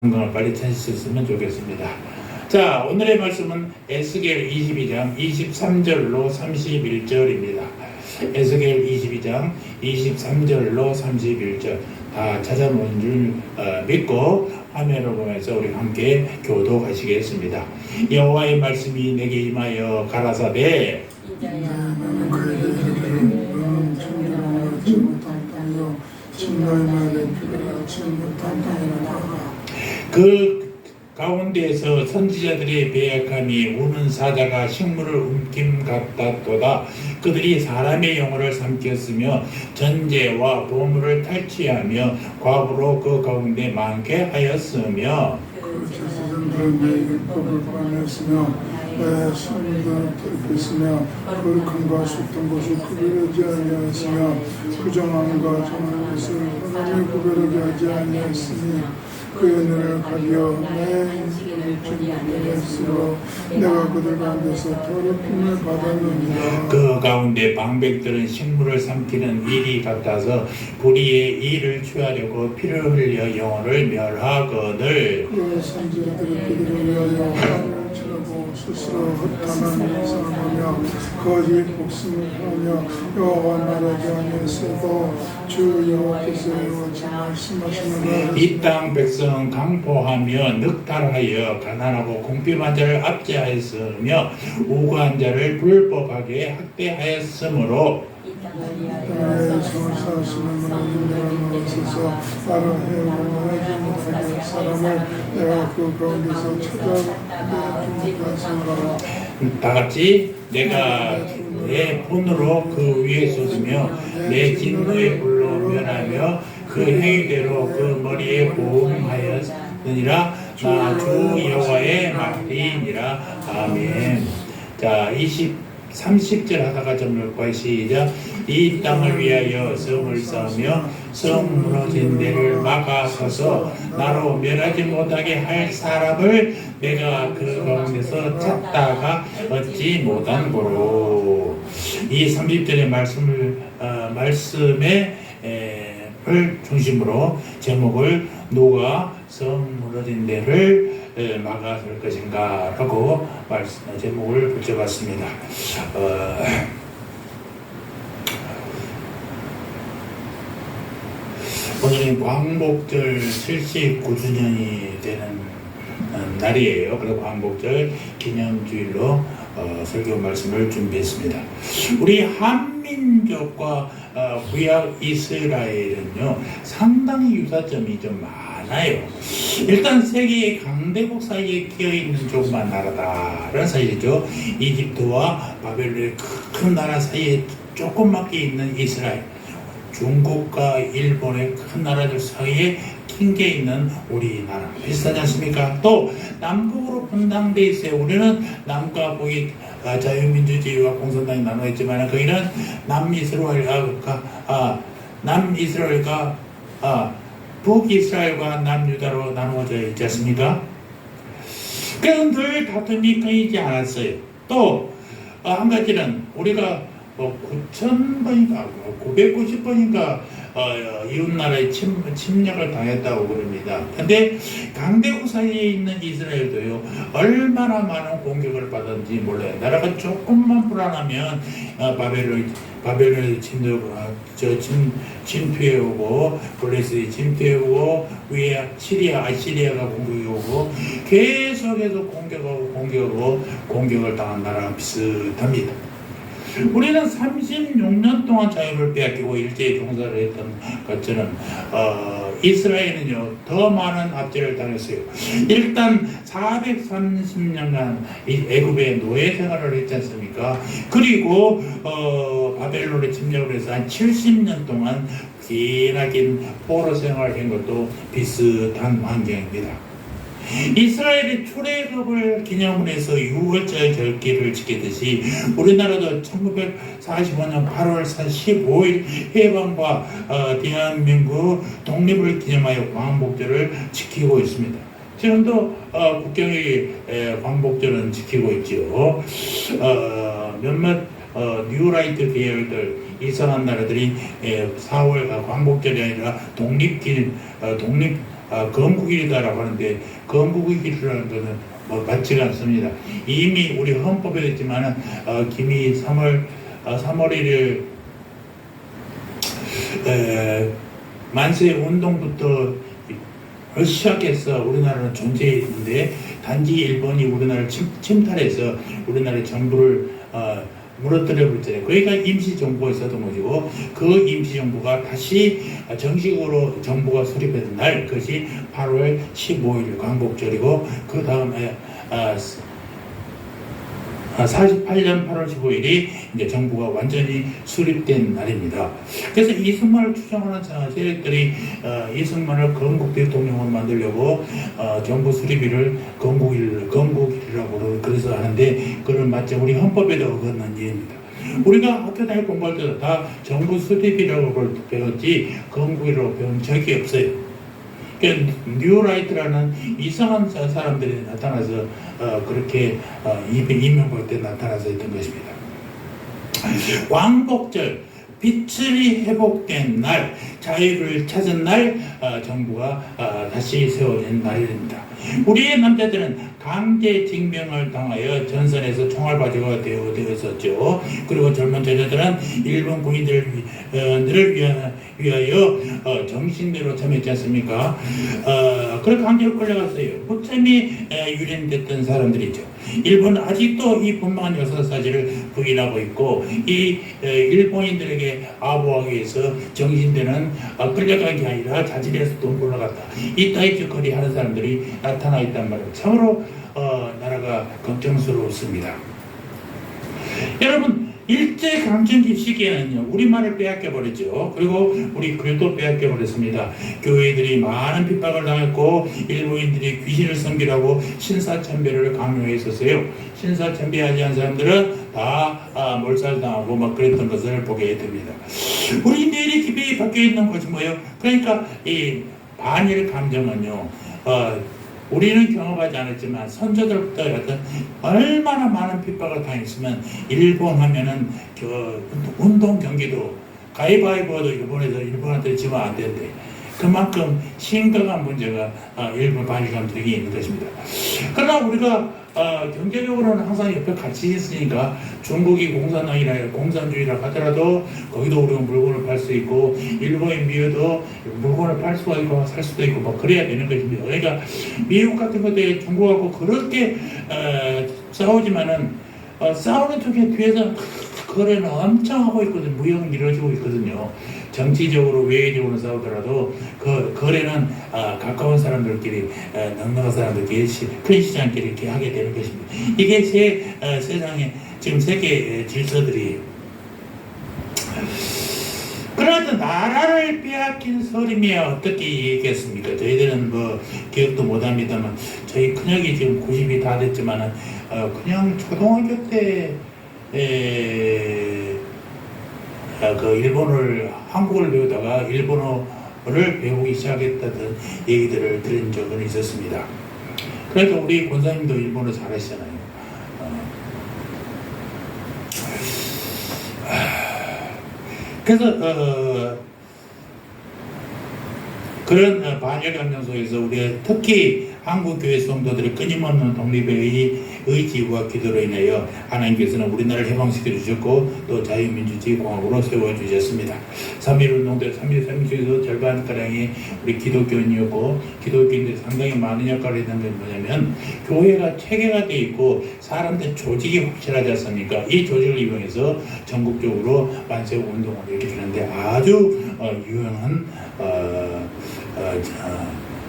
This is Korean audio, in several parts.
건강을 빨리 찾으셨으면 좋겠습니다. 자, 오늘의 말씀은 에스겔 22장 23절로 31절입니다. 에스겔 22장 23절로 31절 다 찾아본 줄 믿고 화면을 보면서 우리 함께 교도하시겠습니다. 여호와의 말씀이 내게 임하여 가라사대 나는 그에게 너는 청결함을 얻지 못한 땅이요 진노의 말에 피를 얻지 못한 땅이라 나아가 그 가운데에서 선지자들의 배약함이 우는 사자가 식물을 움킴 같았도다. 그들이 사람의 영혼을 삼켰으며 전제와 보물을 탈취하며 과부로 그 가운데 많게 하였으며 그 제사장들은 내 율법을 범했으며 내 선물들을 더럽혔으며 거룩함과 쏟던 것을 구별하지 아니하였으며 부정함과 정한 것을 하나님이 구별하게 하지 아니하였으니 그의 눈을 가려 내 인생을 증명했으므로 내가 그들 가운데서 더럽힘을 받았느니라. 그 가운데 방백들은 식물을 삼키는 일이 같아서 불의의 일을 취하려고 피를 흘려 영혼을 멸하거늘 그의 선지자들이 그들을 위하여 화를 치르고 스스로 헛탄한 사람하며 거짓 복음을 하며 여호와 말하지 아니했어도 주 여호와께서 이같이 말씀하시노라. 이 땅 백성 강포하며 늑탈하여 가난하고 궁핍한 자를 압제하였으며 우고한 자를 불법하게 학대하였으므로 나의 성을 쌓으시는 하나님을 없어서 나를 해오고 하지 못하는 사람을 내가 그 가운데서 찾아내 주목하시노라. 다 같이 내가 내 손으로 그 위에 쏟으며 내 진노의 불로 면하며 그 행위대로 그 머리에 보응하였느니라. 나 주 여호와의 말이니라. 아멘. 자, 30절 하다가 좀 읽고 시작. 이 땅을 위하여 성을 쌓으며 성 무너진 데를 막아서서 나로 멸하지 못하게 할 사람을 내가 그 가운데서 찾다가 얻지 못한 고로. 이 30절의 말씀을 중심으로 제목을 누가 성 무너진 데를 막아설 것인가 라고 제목을 붙여봤습니다. 오늘은 광복절 79주년이 되는 날이에요. 그래서 광복절 기념주일로 설교 말씀을 준비했습니다. 우리 한민족과 구약 이스라엘은요 상당히 유사점이 좀 많아요. 일단 세계의 강대국 사이에 끼어있는 조그만 나라다라는 사실이죠. 이집트와 바벨론의 큰 나라 사이에 조그맣게 있는 이스라엘, 중국과 일본의 큰 나라들 사이에 낀 게 있는 우리나라 비슷하지 않습니까? 또 남북으로 분당돼 있어요. 우리는 남과 북이 자유민주주의와 공산당이 나눠 있지만 거기는 남이스라엘과 북이스라엘과 남유다로 나누어져 있지 않습니까? 그래서 늘 다툼이 끊이지 않았어요. 또 한 가지는 우리가 9,000번인가 990번인가 이웃나라에 침략을 당했다고 그럽니다. 근데 강대국 사이에 있는 이스라엘도요 얼마나 많은 공격을 받았는지 몰라요. 나라가 조금만 불안하면 바벨론이 침투해오고 블레셋이 침투해오고 위에 아시리아가 공격해오고 계속해서 공격을 당한 나라랑 비슷합니다. 우리는 36년 동안 자유를 빼앗기고 일제히 종사를 했던 것처럼 이스라엘은요 더 많은 압제를 당했어요. 일단 430년간 애굽의 노예 생활을 했지 않습니까? 그리고 바벨론에 침략을 해서 한 70년 동안 기나긴 포로 생활을 한 것도 비슷한 환경입니다. 이스라엘이 출애굽을 기념을 해서 6월절 절기를 지키듯이 우리나라도 1945년 8월 15일 해방과 대한민국 독립을 기념하여 광복절을 지키고 있습니다. 지금도 국경의 광복절은 지키고 있죠. 몇몇 뉴라이트 계열들 이상한 나라들이 4월 광복절이 아니라 독립 건국일이다라고 하는데 건국일이라는 것은 맞지가 않습니다. 이미 우리 헌법에 있지만은 김이 3월 1일 만세 운동부터 시작해서 우리나라는 존재했는데 단지 일본이 우리나라를 침탈해서 우리나라의 정부를 무너뜨려 버렸잖아요. 그러니까 임시정부가 있었던 것이고 그 임시정부가 다시 정식으로 정부가 수립된 날 그것이 8월 15일 광복절이고 그 다음에 48년 8월 15일이 이제 정부가 완전히 수립된 날입니다. 그래서 이승만을 추종하는 세력들이 이승만을 건국 대통령으로 만들려고 정부 수립일을 건국일이라고 그래서 하는데 그런 맞죠. 우리 헌법에도 어긋난 예입니다. 우리가 학교 다닐 공부할 때도 다 정부 수립이라고 배웠지 건국이라고 배운 적이 없어요. 뉴라이트라는 이상한 사람들이 나타나서 그렇게 이명박 때 나타나서 했던 것입니다. 광복절, 빛이 회복된 날, 자유를 찾은 날 정부가 다시 세워진 날입니다. 우리의 남자들은 강제징병을 당하여 전선에서 총알바지가 되었었죠. 그리고 젊은 여자들은 일본 군인들을 위하여 정신대로 참여했지 않습니까? 그렇게 강제로 끌려갔어요. 무참히 유린됐던 사람들이죠. 일본은 아직도 이 분명한 역사사실을 부인하고 있고 이 일본인들에게 아부하기 위해서 정신대는 끌려간 게 아니라 자진해서 돈 벌러갔다. 이 따위 짓거리 하는 사람들이 나타나 있단 말이에요. 참으로 나라가 걱정스럽습니다. 여러분 일제강점기 시기에는요 우리말을 빼앗겨버렸죠. 그리고 우리 글도 빼앗겨버렸습니다. 교회들이 많은 핍박을 당했고 일본인들이 귀신을 섬기라고 신사참배를 강요했었어요. 신사참배하지 않은 사람들은 다 몰살당하고 막 그랬던 것을 보게 됩니다. 우리 뇌리 깊이 박혀있는 것이 뭐예요? 그러니까 이 반일 감정은요 우리는 경험하지 않았지만 선조들부터 어떤 얼마나 많은 핍박을 당했으면 일본 하면은 운동 경기도 가위바위보도 일본에서 일본한테 지면 안 된대. 그만큼 심각한 문제가 일본 반일 감정이 있는 것입니다. 그러나 우리가 경제적으로는 항상 옆에 같이 있으니까 중국이 공산주의라 하더라도 거기도 우리가 물건을 팔 수 있고 일본이 미워도 물건을 팔 수가 있고 살 수도 있고 뭐 그래야 되는 것입니다. 그러니까 미국 같은 것들이 중국하고 그렇게 싸우지만은 싸우는 쪽에 뒤에서 거래는 엄청 하고 있거든요. 무역은 이루어지고 있거든요. 정치적으로 외교적으로 싸우더라도 그 거래는 가까운 사람들끼리 넉넉한 사람들끼리 큰 시장끼리 이렇게 하게 되는 것입니다. 이게 세상에 지금 세계 질서들이 그래도 나라를 빼앗긴 서림이 어떻게 얘기했습니까? 저희들은 뭐 기억도 못합니다만 저희 큰형이 지금 90이 다 됐지만은 그냥 초등학교 때 그 한국어를 배우다가 일본어를 배우기 시작했다는 얘기들을 들은 적은 있었습니다. 그래도 우리 권사님도 일본어 잘하시잖아요. 그래서 그런 반일감정 속에서 우리가 특히 한국교회 성도들의 끊임없는 독립의 의지와 기도로 인하여 하나님께서는 우리나라를 해방시켜 주셨고 또 자유민주주의 공화국으로 세워주셨습니다. 3.1운동 때 3.1 중에서 절반가량이 우리 기독교인이었고 기독교인들이 상당히 많은 역할을 했던 게 뭐냐면 교회가 체계가 되어 있고 사람들 조직이 확실하지 않습니까? 이 조직을 이용해서 전국적으로 만세운동을 이렇게 하는데 아주 유용한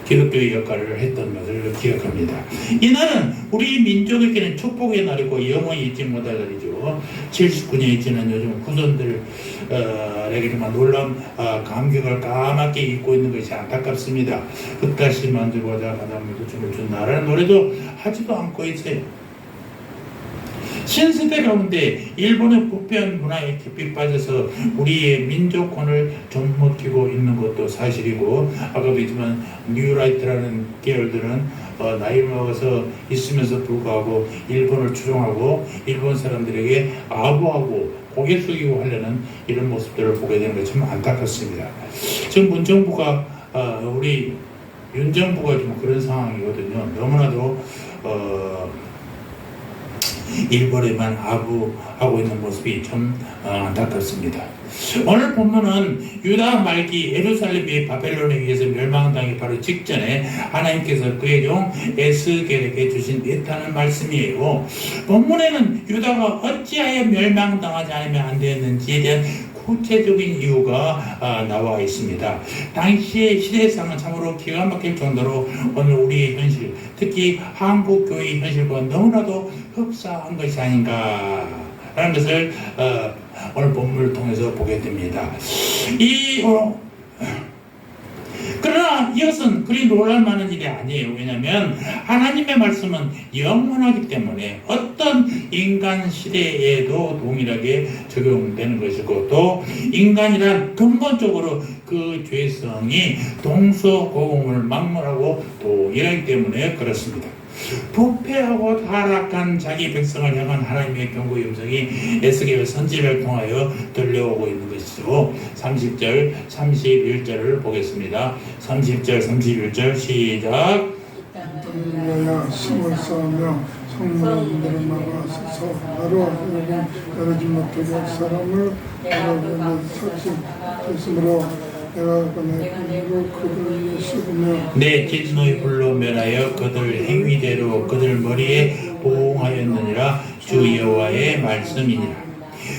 기독교의 역할을 했던 것을 기억합니다. 이날은 우리 민족에게는 축복의 날이고 영원히 잊지 못할 날이죠. 79년이 지난 요즘 후손들에게만 놀라운 감격을 까맣게 잊고 있는 것이 안타깝습니다. 흙다시 만들고자 바닷물도 춤을 춘다라는 노래도 하지도 않고 있어요. 신세대 가운데 일본의 부패한 문화에 깊이 빠져서 우리의 민족권을 좀먹히고 있는 것도 사실이고 아까도 있지만 뉴라이트라는 계열들은 나이 먹어서 있으면서 불구하고 일본을 추종하고 일본 사람들에게 아부하고 고개 숙이고 하려는 이런 모습들을 보게 되는 게 참 안타깝습니다. 지금 문정부가 우리 윤 정부가 좀 그런 상황이거든요. 너무나도 일벌에만 아부하고 있는 모습이 좀 안타깝습니다. 오늘 본문은 유다 말기 예루살렘이 바벨론에 의해서 멸망당기 바로 직전에 하나님께서 그의 종 에스겔에게 주신 애타는 말씀이에요. 본문에는 유다가 어찌하여 멸망당하지 않으면 안 되었는지에 대한 구체적인 이유가 나와 있습니다. 당시의 시대상은 참으로 기가 막힐 정도로 오늘 우리의 현실, 특히 한국 교회의 현실과 너무나도 흡사한 것이 아닌가라는 것을 오늘 본문을 통해서 보게 됩니다. 그러나 이것은 그리 놀랄 만한 일이 아니에요. 왜냐하면 하나님의 말씀은 영원하기 때문에 어떤 인간 시대에도 동일하게 적용되는 것이고, 또 인간이란 근본적으로 그 죄성이 동서고금을 막론하고 동일하기 때문에 그렇습니다. 부패하고 타락한 자기 백성을 향한 하나님의 경고의 음성이 에스겔 선지자를 통하여 들려오고 있는 것이죠. 30절, 31절을 보겠습니다. 30절, 31절 시작. 땅이야 심을 쌓으며 성문들을 막아서서 나로 열어지 못하게 할 사람을 여러분의 터치 됐으므로 내가 그네로 그들 위에 씹으며 내 진노의 불로 멸하여 그들 행위대로 그들 머리에 보응하였느니라. 주 여호와의 말씀이니라.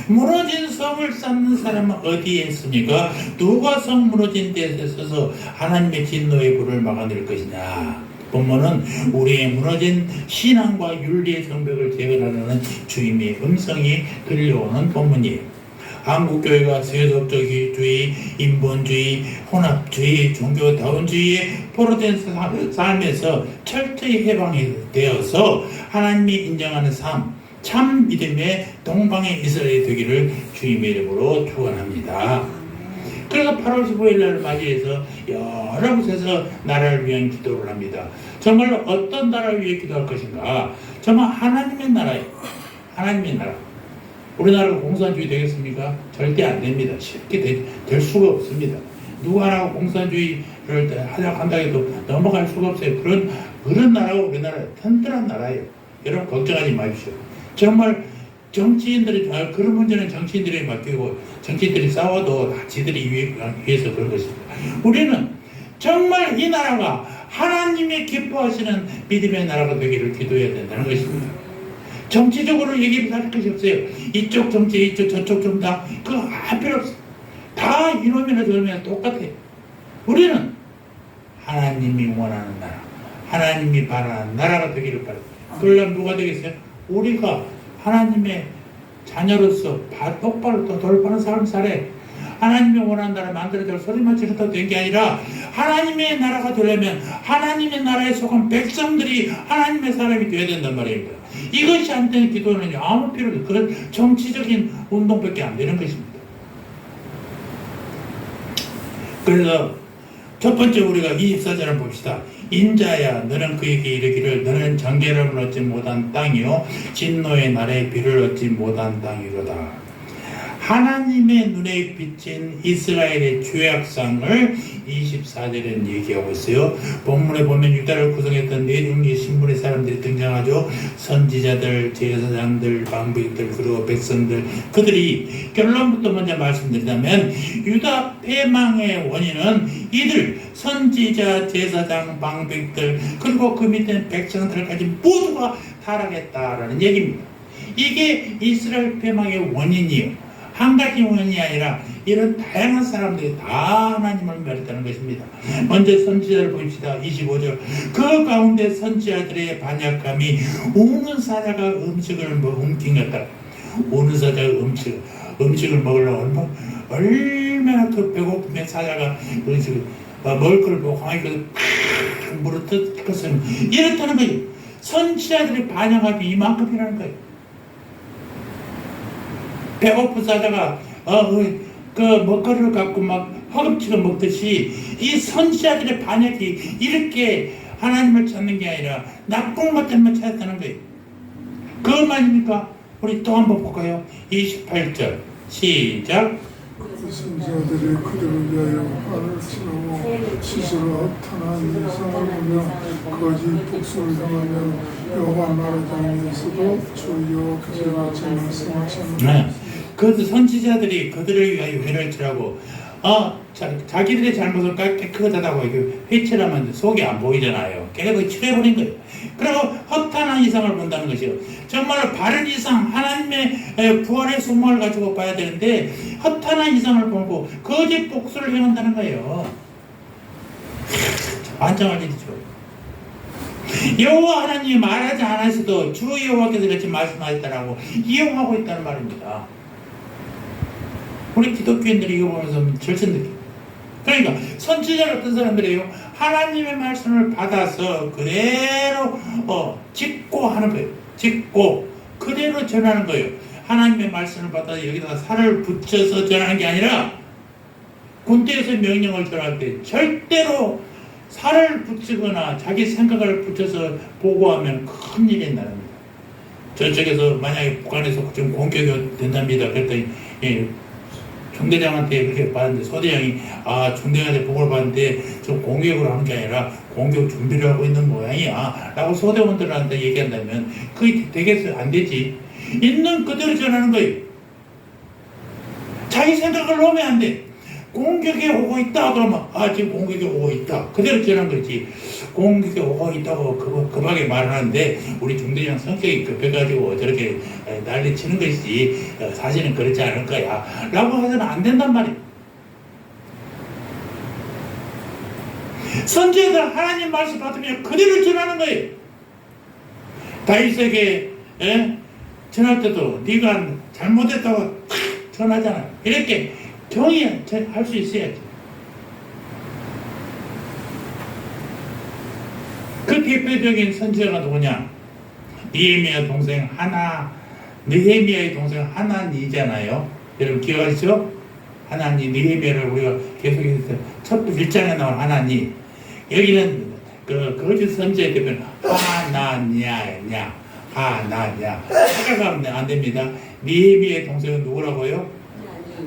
무너진 성을 쌓는 사람은 어디에 있습니까? 누가 성 무너진 데에 서서 하나님의 진노의 불을 막아낼 것이냐? 본문은 우리의 무너진 신앙과 윤리의 성벽을 재건하려는 주님의 음성이 들려오는 본문이에요. 한국교회가 세속주의, 인본주의, 혼합주의, 종교다원주의에 포로된 삶에서 철저히 해방이 되어서 하나님이 인정하는 삶, 참 믿음의 동방의 이스라엘이 되기를 주님의 이름으로 축원합니다. 그래서 8월 15일 날 맞이해서 여러 곳에서 나라를 위한 기도를 합니다. 정말 어떤 나라를 위해 기도할 것인가? 정말 하나님의 나라예요. 하나님의 나라. 우리나라가 공산주의 되겠습니까? 절대 안 됩니다. 쉽게 될 수가 없습니다. 누구 하나가 공산주의를 하려고 한다 해도 넘어갈 수가 없어요. 그런 나라가 우리나라 튼튼한 나라예요. 여러분 걱정하지 마십시오. 정말 정치인들이 그런 문제는 정치인들이 맡기고 정치인들이 싸워도 다 지들이 위해서 그런 것입니다. 우리는 정말 이 나라가 하나님이 기뻐하시는 믿음의 나라가 되기를 기도해야 된다는 것입니다. 정치적으로 얘기를 할 것이 없어요. 이쪽 정치, 이쪽 저쪽 좀 다 그거 할 필요 없어요. 다 이놈이나 저놈이나 똑같아요. 우리는 하나님이 원하는 나라, 하나님이 바라는 나라가 되기를 바랍니다. 그러려면 누가 되겠어요? 우리가 하나님의 자녀로서 똑바로 또 돌파하는 삶을 살아야 하나님이 원하는 나라 만들어줄 소리만 지르다 된 게 아니라 하나님의 나라가 되려면 하나님의 나라에 속한 백성들이 하나님의 사람이 되어야 된단 말입니다. 이것이 안 되는 기도는 아무 필요 없어요. 그건 정치적인 운동밖에 안 되는 것입니다. 그래서 첫 번째 우리가 24절을 봅시다. 인자야 너는 그에게 이르기를 너는 정죄를 얻지 못한 땅이요 진노의 날에 비를 얻지 못한 땅이로다. 하나님의 눈에 비친 이스라엘의 죄악상을 24절에는 얘기하고 있어요. 본문에 보면 유다를 구성했던 네 종류의 신분의 사람들이 등장하죠. 선지자들, 제사장들, 방백들, 그리고 백성들. 그들이 결론부터 먼저 말씀드리자면 유다 패망의 원인은 이들 선지자, 제사장, 방백들 그리고 그 밑에 백성들까지 모두가 타락했다라는 얘기입니다. 이게 이스라엘 패망의 원인이에요. 한 가지 원인이 아니라 이런 다양한 사람들이 다 하나님을 멸했다는 것입니다. 먼저 선지자를 봅시다. 25절. 그 가운데 선지자들의 반역함이 우는 사자가 음식을 훔긴 같다. 우는 사자가 음식을 먹으려고 얼마나 더 배고프면 사자가 음식을 먹을 걸 보고 하니까 물을 뜯었으면 이렇다는 거예요. 선지자들의 반역함이 이만큼이라는 거예요. 배고픈 사자가 그 먹거리를 갖고 막 허겁지겁 먹듯이 이 선지자들의 반역이 이렇게 하나님을 찾는 게 아니라 나쁜 것들만 찾았다는 거예요. 그것만입니까? 우리 또 한번 볼까요? 28절 시작. 그 선지자들이 그들을 위하여 화를 치르고 스스로 허탄한 이상을 보며 거짓 복수를 행하며 여호와 말하자면서도 주 여호와께서 같이 말씀하셨느니라. 네. 그 선지자들이 그들을 위하여 회를 치라고 자기들의 잘못을 깨끗하다고 회칠하면 속이 안 보이잖아요. 깨끗하게 칠해버린 거예요. 그리고 허탄한 이상을 본다는 것이요. 정말 바른 이상, 하나님의 부활의 소망을 가지고 봐야 되는데 허탄한 이상을 보고 거짓 복수를 행한다는 거예요. 반장할 일이죠. 여호와 하나님이 말하지 않았어도 주 여호와께서 그렇게 말씀하셨다라고 이용하고 있다는 말입니다. 우리 기독교인들이 이거 보면서 절친 느낌. 그러니까 선지자 같은 사람들이요, 하나님의 말씀을 받아서 그대로 짚고 하는 거예요. 짚고 그대로 전하는 거예요. 하나님의 말씀을 받아서 여기다가 살을 붙여서 전하는 게 아니라 군대에서 명령을 전할 때 절대로 살을 붙이거나 자기 생각을 붙여서 보고하면 큰일이 나는 겁니다. 저쪽에서 만약에 북한에서 지금 공격이 된답니다. 그랬더니 중대장한테 그렇게 받았는데 소대장이 중대장한테 보고를 받는데 저 공격으로 한 게 아니라 공격 준비를 하고 있는 모양이야 라고 소대원들한테 얘기한다면 그게 되겠어요? 안 되지. 있는 그대로 전하는 거예요. 자기 생각을 놓으면 안 돼. 공격이 오고 있다 그러면 지금 공격이 오고 있다 그대로 전하는 거지. 공격이 오고 있다고 급하게 말하는데 우리 중대장 성격이 급해가지고 저렇게 난리치는 것이지 사실은 그렇지 않을 거야 라고 해서는 안 된단 말이에요. 선지자들 하나님 말씀 받으면 그대로 전하는 거예요. 다윗에게 전할 때도 네가 잘못했다고 전하잖아. 이렇게 정의할 수 있어야지. 그 대표적인 선지자가 누구냐? 느헤미야 동생 느헤미야의 동생 하나니잖아요. 여러분 기억하시죠? 하나니, 느헤미야를 우리가 계속해서 첫 1장에 나온 하나니. 여기는 그 거짓 선지자의 대표는 하나니야. 찾아가면 안 됩니다. 느헤미야의 동생은 누구라고요?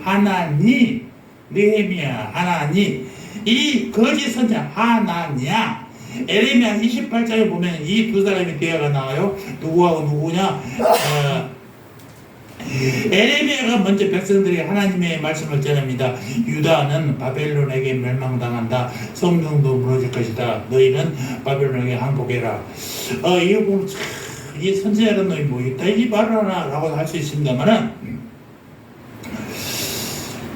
하나니, 느헤미야, 하나니. 이 거짓 선지자 하나니야. 에레미야 28장에 보면 이 두 사람의 대화가 나와요. 누구하고 누구냐? 에레미야가 먼저 백성들에게 하나님의 말씀을 전합니다. 유다는 바벨론에게 멸망당한다. 성경도 무너질 것이다. 너희는 바벨론에게 항복해라. 이거 보면 이 선지자는 너희 뭐 있다 이 말하나 라고 할 수 있습니다만은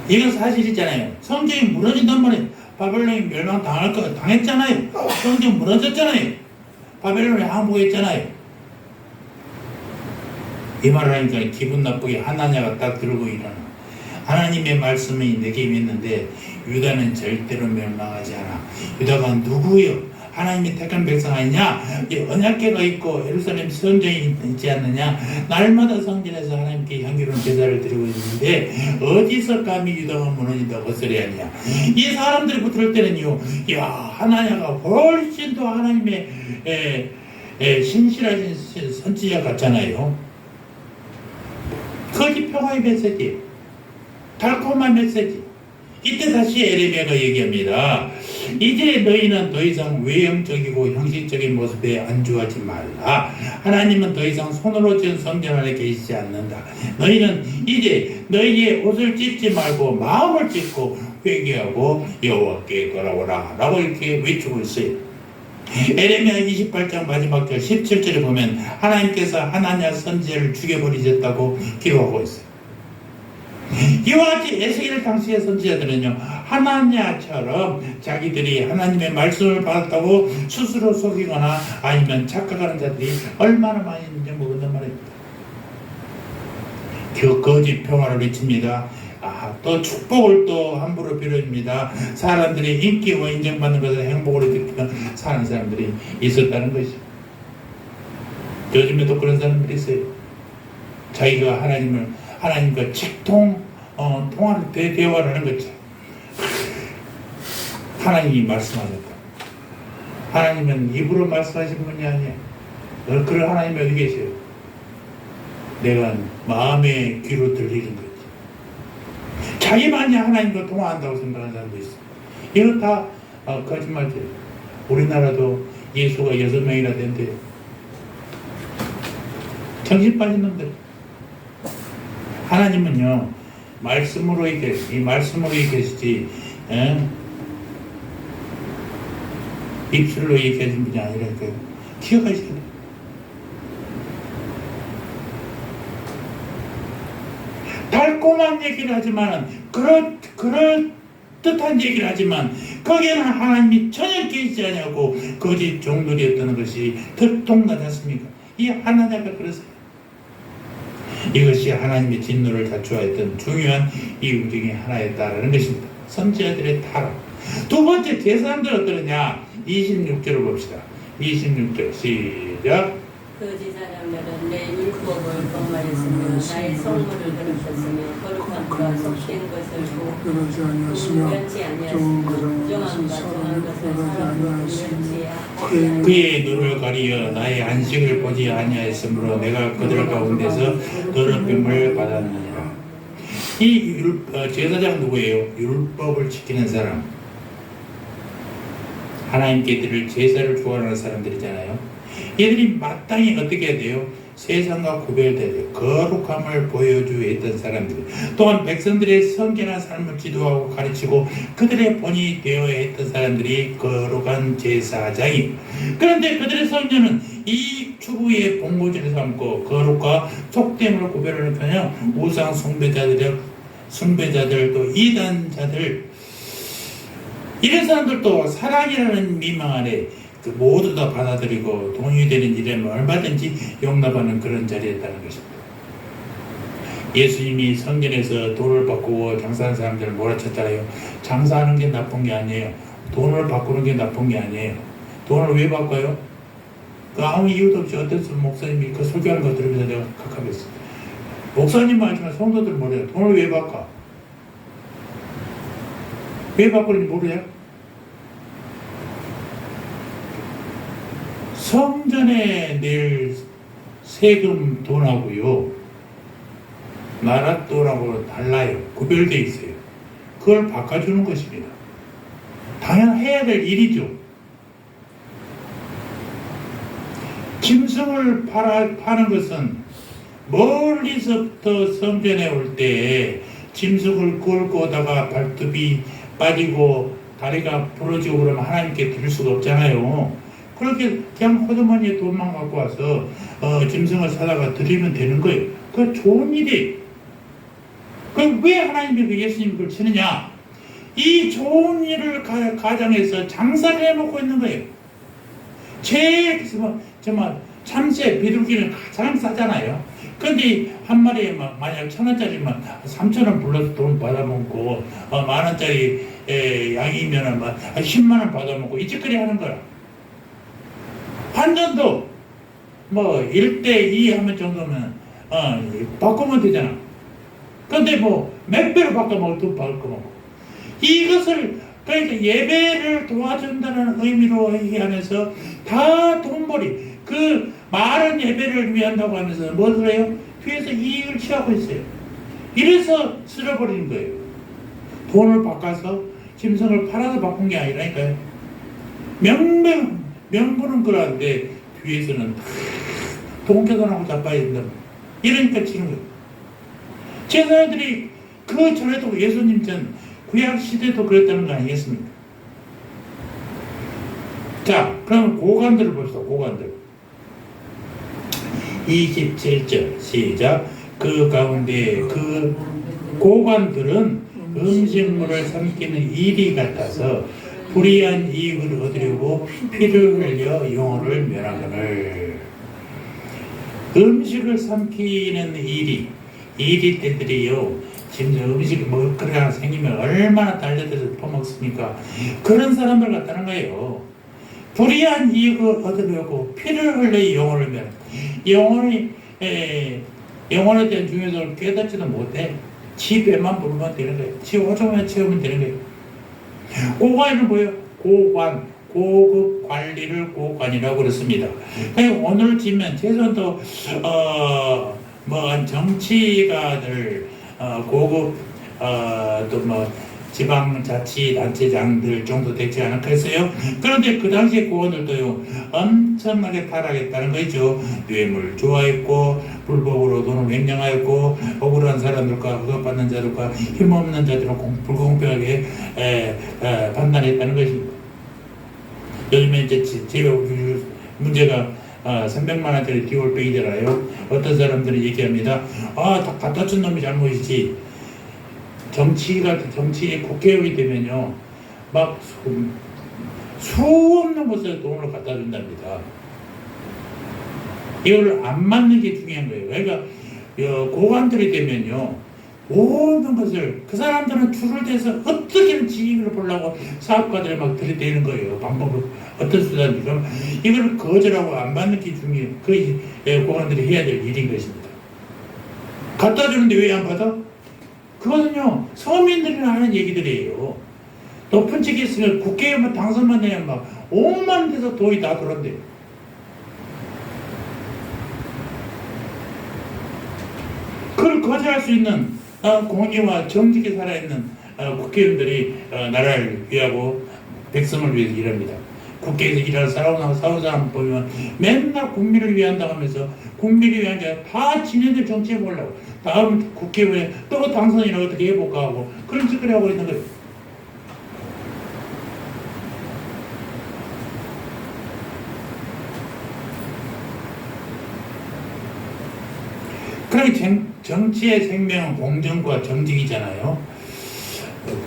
이건 사실이잖아요. 성경이 무너진단 말이에요. 바벨론이 멸망당할 거 당했잖아요. 성경 무너졌잖아요. 바벨론에 항복했잖아요. 이 말을 하니까 기분 나쁘게 하나냐가 딱 들고 일어나. 하나님의 말씀이 내게 있는데 유다는 절대로 멸망하지 않아. 유다가 누구요? 하나님이 택한 백성 아니냐? 언약궤가 있고 예루살렘 성전이 있지 않느냐? 날마다 성전에서 하나님께 향기로운 제사를 드리고 있는데 어디서 감히 유다가 무너진다고 헛소리하냐? 이 사람들이 붙을 때는요, 하나냐가 훨씬 더 하나님의 신실하신 선지자 같잖아요. 거짓 평화의 메시지, 달콤한 메시지. 이때 다시 에레미야가 얘기합니다. 이제 너희는 더 이상 외형적이고 형식적인 모습에 안주하지 말라. 하나님은 더 이상 손으로 지은 성전 안에 계시지 않는다. 너희는 이제 너희의 옷을 찢지 말고 마음을 찢고 회개하고 여호와께 돌아오라 라고 이렇게 외치고 있어요. 에레미야 28장 마지막 절 17절에 보면 하나님께서 하나냐 선지자를 죽여버리셨다고 기록하고 있어요. 이와 같이 에스겔 당시의 선지자들은요, 하나냐처럼 자기들이 하나님의 말씀을 받았다고 스스로 속이거나 아니면 착각하는 자들이 얼마나 많이 있는지 모른단 말입니다. 거짓 평화를 외칩니다. 또 축복을 또 함부로 빌어줍니다. 사람들이 인기와 인정받는 것을 행복으로 느끼며 사는 사람들이 있었다는 것이죠. 요즘에도 그런 사람들이 있어요. 자기가 하나님과 통화를 대화를 하는 거죠. 하나님이 말씀하셨다. 하나님은 입으로 말씀하신 분이 아니야. 그런 하나님이 어디 계세요? 내가 마음의 귀로 들리는 거지. 자기만이 하나님과 통화한다고 생각하는 사람도 있어. 이거 다 거짓말이에요. 우리나라도 예수가 6명이나 된대요. 정신 빠진 놈들. 하나님은요, 말씀으로 이 말씀으로 계시지, 입술로 얘기하신 분이 아니라니까요. 기억하셔야 돼요. 달콤한 얘기를 하지만, 그럴 뜻한 얘기를 하지만, 거기에는 하나님이 전혀 계시지 않냐고 거짓 종들이었다는 것이 들통나지 않습니까? 이 하나님가 그랬어요. 이것이 하나님의 진노를 자초하였던 중요한 이유 중에 하나였다라는 것입니다. 선지자들의 타락. 두 번째, 제사장들 어떠느냐? 26절을 봅시다. 26절 시작. 그 제사장들은 내 율법을 범하였으며 나의 성물을 더럽혔으며 거룩함과 속된 것을 변하지 아니하였으며 변치 좋은 아니하였으며 것은 정함과 사람을 정한 것을 변하지 사람으로 아니하였으며 변치 그의 눈을 가리어 나의 안식을 보지 아니하였으므로 내가 그들 가운데서 더럽힘을 받았느니라. 이 제사장 누구예요? 율법을 지키는 사람. 하나님께 드릴 제사를 주관하는 사람들이잖아요. 얘들이 마땅히 어떻게 해야 돼요? 세상과 구별돼야 돼요. 거룩함을 보여주어야 했던 사람들. 또한 백성들의 성결한 삶을 지도하고 가르치고 그들의 본이 되어야 했던 사람들이 거룩한 제사장이. 그런데 그들의 성전은 이 추구의 본고지를 삼고 거룩과 속됨을 구별하는 편이야. 우상 숭배자들 또 이단자들, 이런 사람들도 사랑이라는 미망 아래 모두 다 받아들이고 동의되는 일에는 얼마든지 용납하는 그런 자리였다는 것입니다. 예수님이 성전에서 돈을 바꾸고 장사하는 사람들을 몰아쳤잖아요. 장사하는 게 나쁜 게 아니에요. 돈을 바꾸는 게 나쁜 게 아니에요. 돈을 왜 바꿔요? 그 아무 이유도 없이 어떤 목사님이 그 설교하는 거 들으면서 내가 각hab했어요. 목사님만 하지만 성도들 모르요. 돈을 왜 바꿔? 왜 바꾸는지 모르냐? 성전에 낼 세금 돈하고요, 나라 돈하고 달라요. 구별되어 있어요. 그걸 바꿔주는 것입니다. 당연해야 될 일이죠. 짐승을 파는 것은 멀리서부터 성전에 올 때 짐승을 끌고 오다가 발톱이 빠지고 다리가 부러지고 그러면 하나님께 드릴 수가 없잖아요. 그렇게 그냥 호주머니에 돈만 갖고 와서 짐승을 사다가 드리면 되는 거예요. 그 좋은 일이에요. 그럼 왜 하나님이 그 예수님이 그걸 치느냐? 이 좋은 일을 가정해서 장사를 해놓고 있는 거예요. 제일 정말 참새, 비둘기는 가장 싸잖아요. 근데 한 마리에 만약 1,000원짜리만 3,000원 불러서 돈 받아먹고 10,000원짜리 양이면은 10만원 받아먹고 이 짓거리 하는 거야. 환전도 1:2 하면 정도면 바꾸면 되잖아. 근데 몇 배로 바꿔먹고 돈 바꿔먹고 이것을 그러니까 예배를 도와준다는 의미로 얘기하면서 다 돈벌이, 그 많은 예배를 위한다고 하면서 뭐를 해요? 뒤에서 이익을 취하고 있어요. 이래서 쓸어버리는 거예요. 돈을 바꿔서 짐승을 팔아서 바꾼 게 아니라니까요. 명분은 그러한데 뒤에서는 돈 계산하고 자빠야 된다. 이러니까 치는 거예요. 제사들이 그 전에도 예수님 전 구약 시대도 그랬다는 거 아니겠습니까? 자, 그럼 고관들을 봅시다. 고관들. 27절 시작. 그 가운데 그 고관들은 음식물을 삼키는 일이 같아서 불의한 이익을 얻으려고 피를 흘려 영혼을 멸하거늘. 음식을 삼키는 일이 때들이요, 진짜 음식이 먹거리 하나 생기면 얼마나 달려들어서 퍼먹습니까? 그런 사람들 같다는 거예요. 불의한 이익을 얻으려고 피를 흘려 영혼을 멸하. 영혼에 대한 중요성을 깨닫지도 못해. 지 배만 부르면 되는 거예요. 지 호정만 채우면 되는 거예요. 고관은 뭐예요? 고관, 고급 관리를 고관이라고 그랬습니다. 오늘 지면 최소한도 정치가들, 고급 또 뭐 지방자치단체장들 정도 되지 않을까 했어요. 그런데 그 당시에 고원들도요 엄청나게 타락했다는 거죠. 뇌물 좋아했고 불법으로 돈을 횡령하였고 억울한 사람들과 억압받는 자들과 힘없는 자들을 불공평하게 판단했다는 것입니다. 요즘에 이제 문제가 300만 원짜리 디올백이잖아요. 어떤 사람들이 얘기합니다. 다 갖다 준 놈이 잘못이지. 정치 국회의원이 되면요, 막 수 없는 곳에 돈을 갖다 준답니다. 이걸 안 맞는 게 중요한 거예요. 그러니까 고관들이 되면요, 모든 것을 그 사람들은 줄을 대서 어떻게든 지위를 보려고 사업가들을 막 들이대는 거예요. 방법을 어떤 수단이 그럼 이걸 거절하고 안 받는 게 중요해요. 그 고관들이 해야 될 일인 것입니다. 갖다 주는데 왜 안 받아? 그거는요 서민들이나 하는 얘기들이에요. 높은 직에 있으면 국회의원 당선만 되면 막 5만 대서 돈이 다 들어온대요. 그걸 거절할 수 있는 공의와 정직에 살아있는 국회의원들이 나라를 위하고 백성을 위해서 일합니다. 국회에서 일하는 싸우는 사람 보면 맨날 국민을 위한다고 하면서 국민을 위한 게 아니라 다 지네들 정치해 보려고 다음 국회의원에 또 당선이라고 어떻게 해볼까 하고 그런 짓을 하고 있는 거예요. 그러니까 정치의 생명은 공정과 정직이잖아요.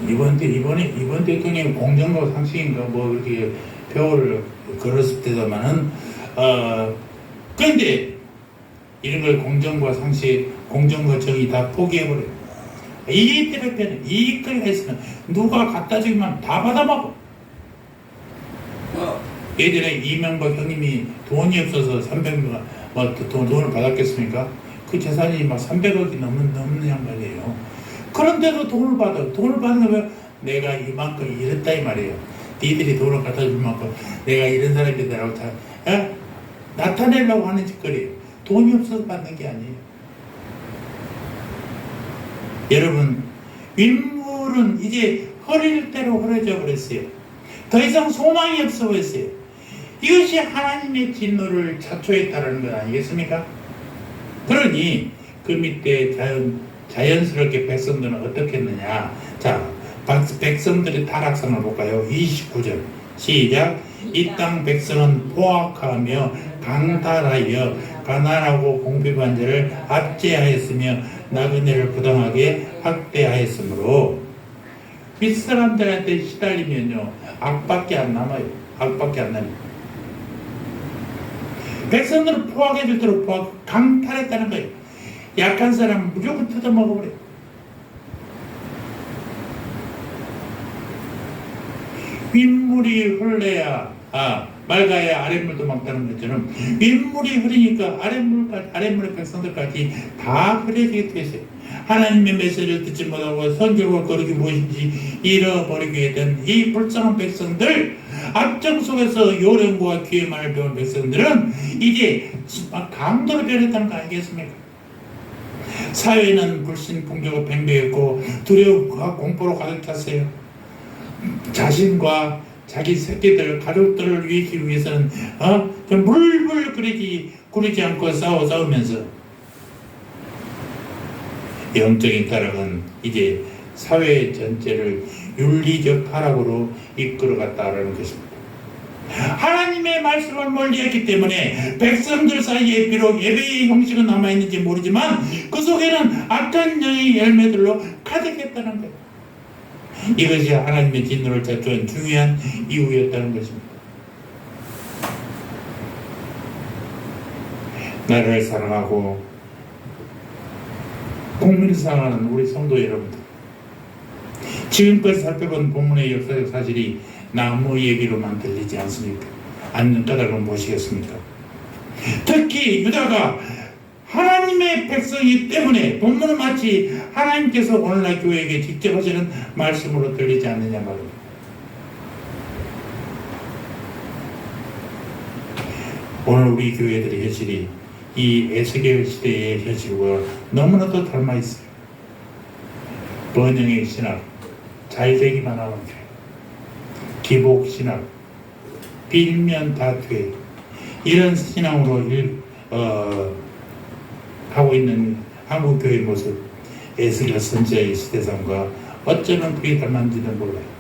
이번 대통령이 공정과 상식인가 뭐 이렇게 표를 걸었을 때도만은 그런데 이런 걸 공정과 상식, 공정과 정의 다 포기해버려요. 이익들한테는 이익거리가 있으면 누가 갖다 주면 다 받아먹어. 예전에 이명박 형님이 돈이 없어서 300만 돈을 받았겠습니까? 그 재산이 막 300억이 넘는 양반이에요. 그런데도 돈을 받아. 돈을 받으면 내가 이만큼 이랬다 이 말이에요. 니들이 돈을 갖다 줄 만큼 내가 이런 사람이다라고 나타내려고 하는 짓거리예요. 돈이 없어서 받는 게 아니에요. 여러분, 윗물은 이제 흐릴 대로 흐려져 버렸어요. 더 이상 소망이 없어 보였어요. 이것이 하나님의 진노를 자초했다는 것 아니겠습니까? 그러니 그 밑에 자연스럽게 백성들은 어떻게 했느냐. 자, 백성들의 타락상을 볼까요? 29절 시작. 이 땅 백성은 포악하며 강탈하여 가난하고 공평한 자를 압제하였으며 나그네를 부당하게 학대하였으므로 윗사람들한테 시달리면요 악밖에 안 남아요. 악밖에 안 남아요. 백성들은 포악해질 대로 강탈했다는 거예요. 약한 사람은 무조건 뜯어먹어버려요. 윗물이 흘러야 맑아야 아랫물도 막다는 것처럼 윗물이 흐르니까 아랫물의 백성들까지 다 흐려지게 됐어요. 하나님의 메시지를 듣지 못하고 선결과 거룩이 무엇인지 잃어버리게 된 이 불쌍한 백성들, 압정 속에서 요령과 귀의만을 배운 백성들은 이제 강도로 변했다는 거 아니겠습니까? 사회는 불신풍조가 팽배했고 두려움과 공포로 가득 찼어요. 자신과 자기 새끼들, 가족들을 위하기 위해서는 좀 물불 끓이지 않고 싸우면서 영적인 타락은 이제 사회 전체를 윤리적 타락으로 이끌어갔다라는 것입니다. 하나님의 말씀을 멀리했기 때문에 백성들 사이에 비록 예배의 형식은 남아있는지 모르지만 그 속에는 악한 영의 열매들로 가득했다는 거예요. 이것이 하나님의 진노를 자초한 중요한 이유였다는 것입니다. 나라를 사랑하고 국민을 사랑하는 우리 성도 여러분들, 지금까지 살펴본 본문의 역사적 사실이 나무 얘기로만 들리지 않습니까? 않는 까닭은 무엇이겠습니까? 특히 유다가 하나님의 백성이기 때문에 본문은 마치 하나님께서 오늘날 교회에게 직접 하시는 말씀으로 들리지 않느냐 말입니다. 오늘 우리 교회들의 현실이 이 에스겔 시대의 현실과 너무나도 닮아 있어요. 번영의 신학, 잘되기만 하면 돼. 기복 신학, 빌면 다 돼. 이런 신앙으로 하고 있는 한국교회의 모습, 에스겔 선지자의 시대상과 어쩌면 그게 닮았는지는 몰라요.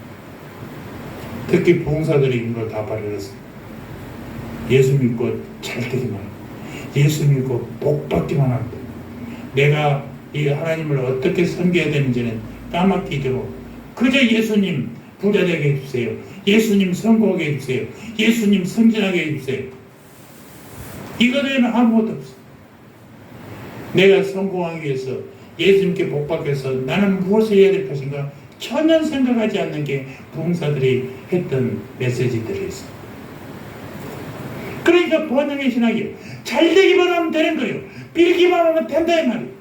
특히 부흥사들이 이걸 다 발견했어요. 예수 믿고 잘 되기만 하고, 예수 믿고 복 받기만 하고, 내가 이 하나님을 어떻게 섬겨야 되는지는 까맣게 잊고, 그저 예수님 부자 되게 해주세요. 예수님 성공하게 해주세요. 예수님 승진하게 해주세요. 이거 외에는 아무것도 없어. 내가 성공하기 위해서, 예수님께 복 받기 위해서 나는 무엇을 해야 될 것인가? 전혀 생각하지 않는 게 부흥사들이 했던 메시지들이 있어. 그러니까 번영의 신학이에요. 잘 되기만 하면 되는 거예요. 빌기만 하면 된다 이 말이에요.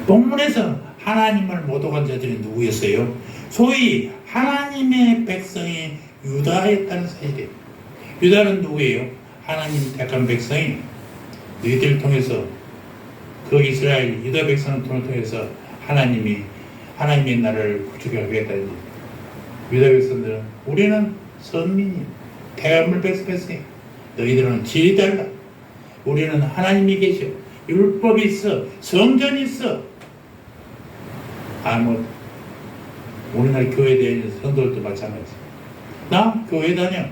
본문에서 하나님을 모독한 자들이 누구였어요? 소위 하나님의 백성이 유다에 따른 사이래요. 유다는 누구예요? 하나님 택한 백성이 너희들을 통해서, 그 이스라엘 유다 백성을 통해서 하나님의 나라를 구축하겠다는 얘기예요. 유다 백성들은 우리는 선민이 태가물 백성이에요. 너희들은 질이 달라. 우리는 하나님이 계셔. 율법이 있어. 성전이 있어. 우리나라 교회에 다니는 성도들도 마찬가지. 나 교회 다녀.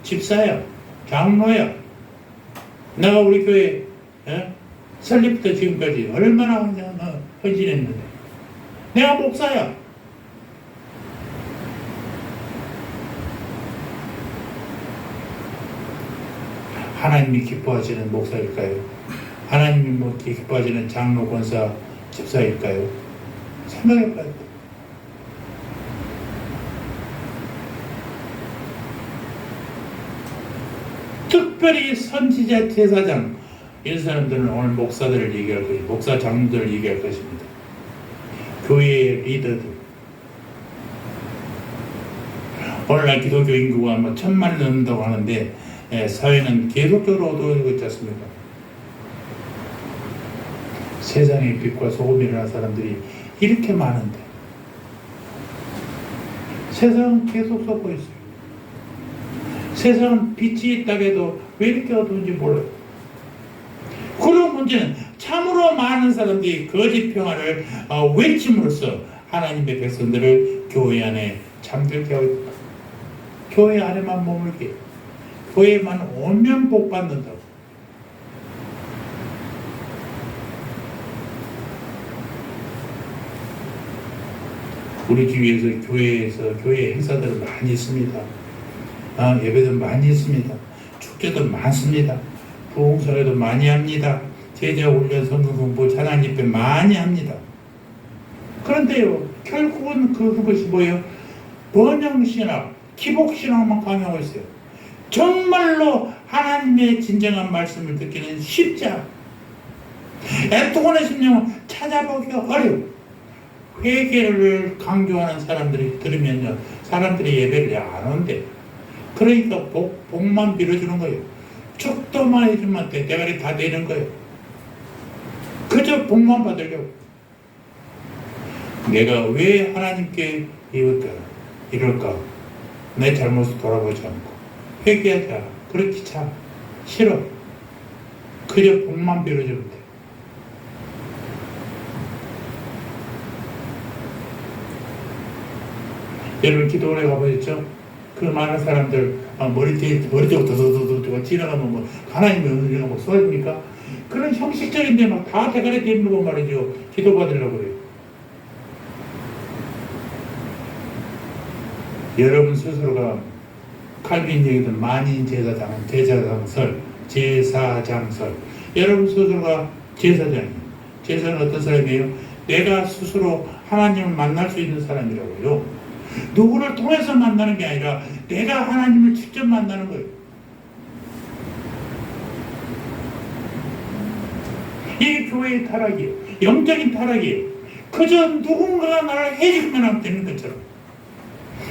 집사야. 장로야. 내가 우리 교회 설립부터 지금까지 얼마나 헌신했는데. 내가 목사야. 하나님이 기뻐하시는 목사일까요? 하나님이 기뻐하시는 장로, 권사, 집사일까요? 생각해봐야 돼. 특별히 선지자, 제사장, 이런 사람들은 오늘 목사들을 얘기할 것입니다. 목사, 장로들을 얘기할 것입니다. 교회의 리더들. 오늘날 기독교 인구가 1,000만이 넘는다고 하는데 사회는 계속적으로 어두워지고 있지 않습니까? 세상의 빛과 소금이라는 사람들이 이렇게 많은데 세상은 계속 썩고 있어요. 세상은 빛이 있다고 해도 왜 이렇게 어두운지 몰라요. 그런 문제는 참으로 많은 사람들이 거짓 평화를 외침으로써 하나님의 백성들을 교회 안에 잠들게 하고 있다. 교회 안에만 머물게, 교회만 오면 복 받는다고. 우리 주위에서 교회 행사들 많이 있습니다. 예배도 많이 있습니다. 축제도 많습니다. 부흥설교도 많이 합니다. 제자 훈련, 성경 공부, 찬양 집회 많이 합니다. 그런데요, 결국은 그것이 뭐예요? 번영신학, 기복신학만 강요하고 있어요. 정말로 하나님의 진정한 말씀을 듣기는 쉽지 않아. 애통하는 심령을 찾아보기가 어려워. 회개를 강조하는 사람들이 들으면요, 사람들이 예배를 안 온대. 그러니까 복만 빌어주는 거예요. 축도만 해주면 대가리 다 되는 거예요. 그저 복만 받으려고. 내가 왜 하나님께 이럴까? 내 잘못을 돌아보지 않고 회개하자. 그렇지 참 싫어. 그저 복만 빌어주면 돼. 여러분 기도원에 가보셨죠? 그 많은 사람들 머리띠고 도도도도 지나가면 하나님이 이런 거 쏘아줍니까? 그런 형식적인데 다 대가리 뒤물고 말이죠. 기도받으려고 그래요. 여러분 스스로가 칼빈 얘기든 만인 제사장설, 여러분 스스로가 제사장이에요. 제사는 어떤 사람이에요? 내가 스스로 하나님을 만날 수 있는 사람이라고요. 누구를 통해서 만나는 게 아니라 내가 하나님을 직접 만나는 거예요. 이게 교회의 타락이에요. 영적인 타락이에요. 그저 누군가가 나를 해주면 하면 되는 것처럼.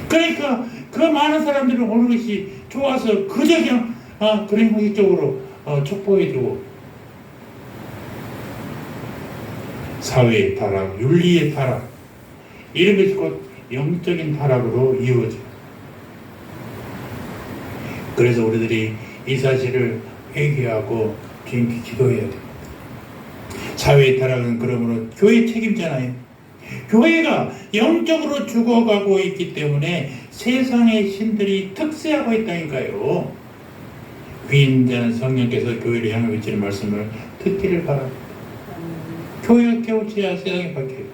그러니까 그 많은 사람들이 오는 것이 좋아서 그저 그냥 그런 형식적으로 축복해주고 사회의 타락, 윤리의 타락, 이런 것이 곧 영적인 타락으로 이루어져요. 그래서 우리들이 이 사실을 회개하고 주님께 기도해야 됩니다. 사회의 타락은 그러므로 교회 책임잖아요. 교회가 영적으로 죽어가고 있기 때문에 세상의 신들이 특세하고 있다니까요. 위인자는 성령께서 교회를 향해 외치는 말씀을 듣기를 바랍니다. 교회가 깨우쳐야 세상이 바뀌어요.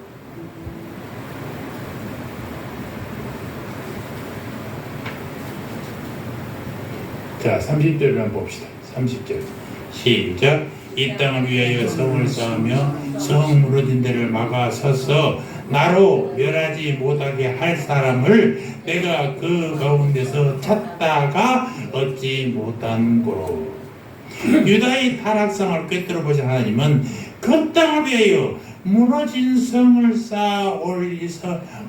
자, 30절을 한번 봅시다. 30절 시작. 이 땅을 위하여 성을 쌓으며 성 무너진 데를 막아 서서 나로 멸하지 못하게 할 사람을 내가 그 가운데서 찾다가 얻지 못한 고로. 유다의 타락성을 꿰뚫어 보신 하나님은 그 땅을 위하여 무너진 성을 쌓아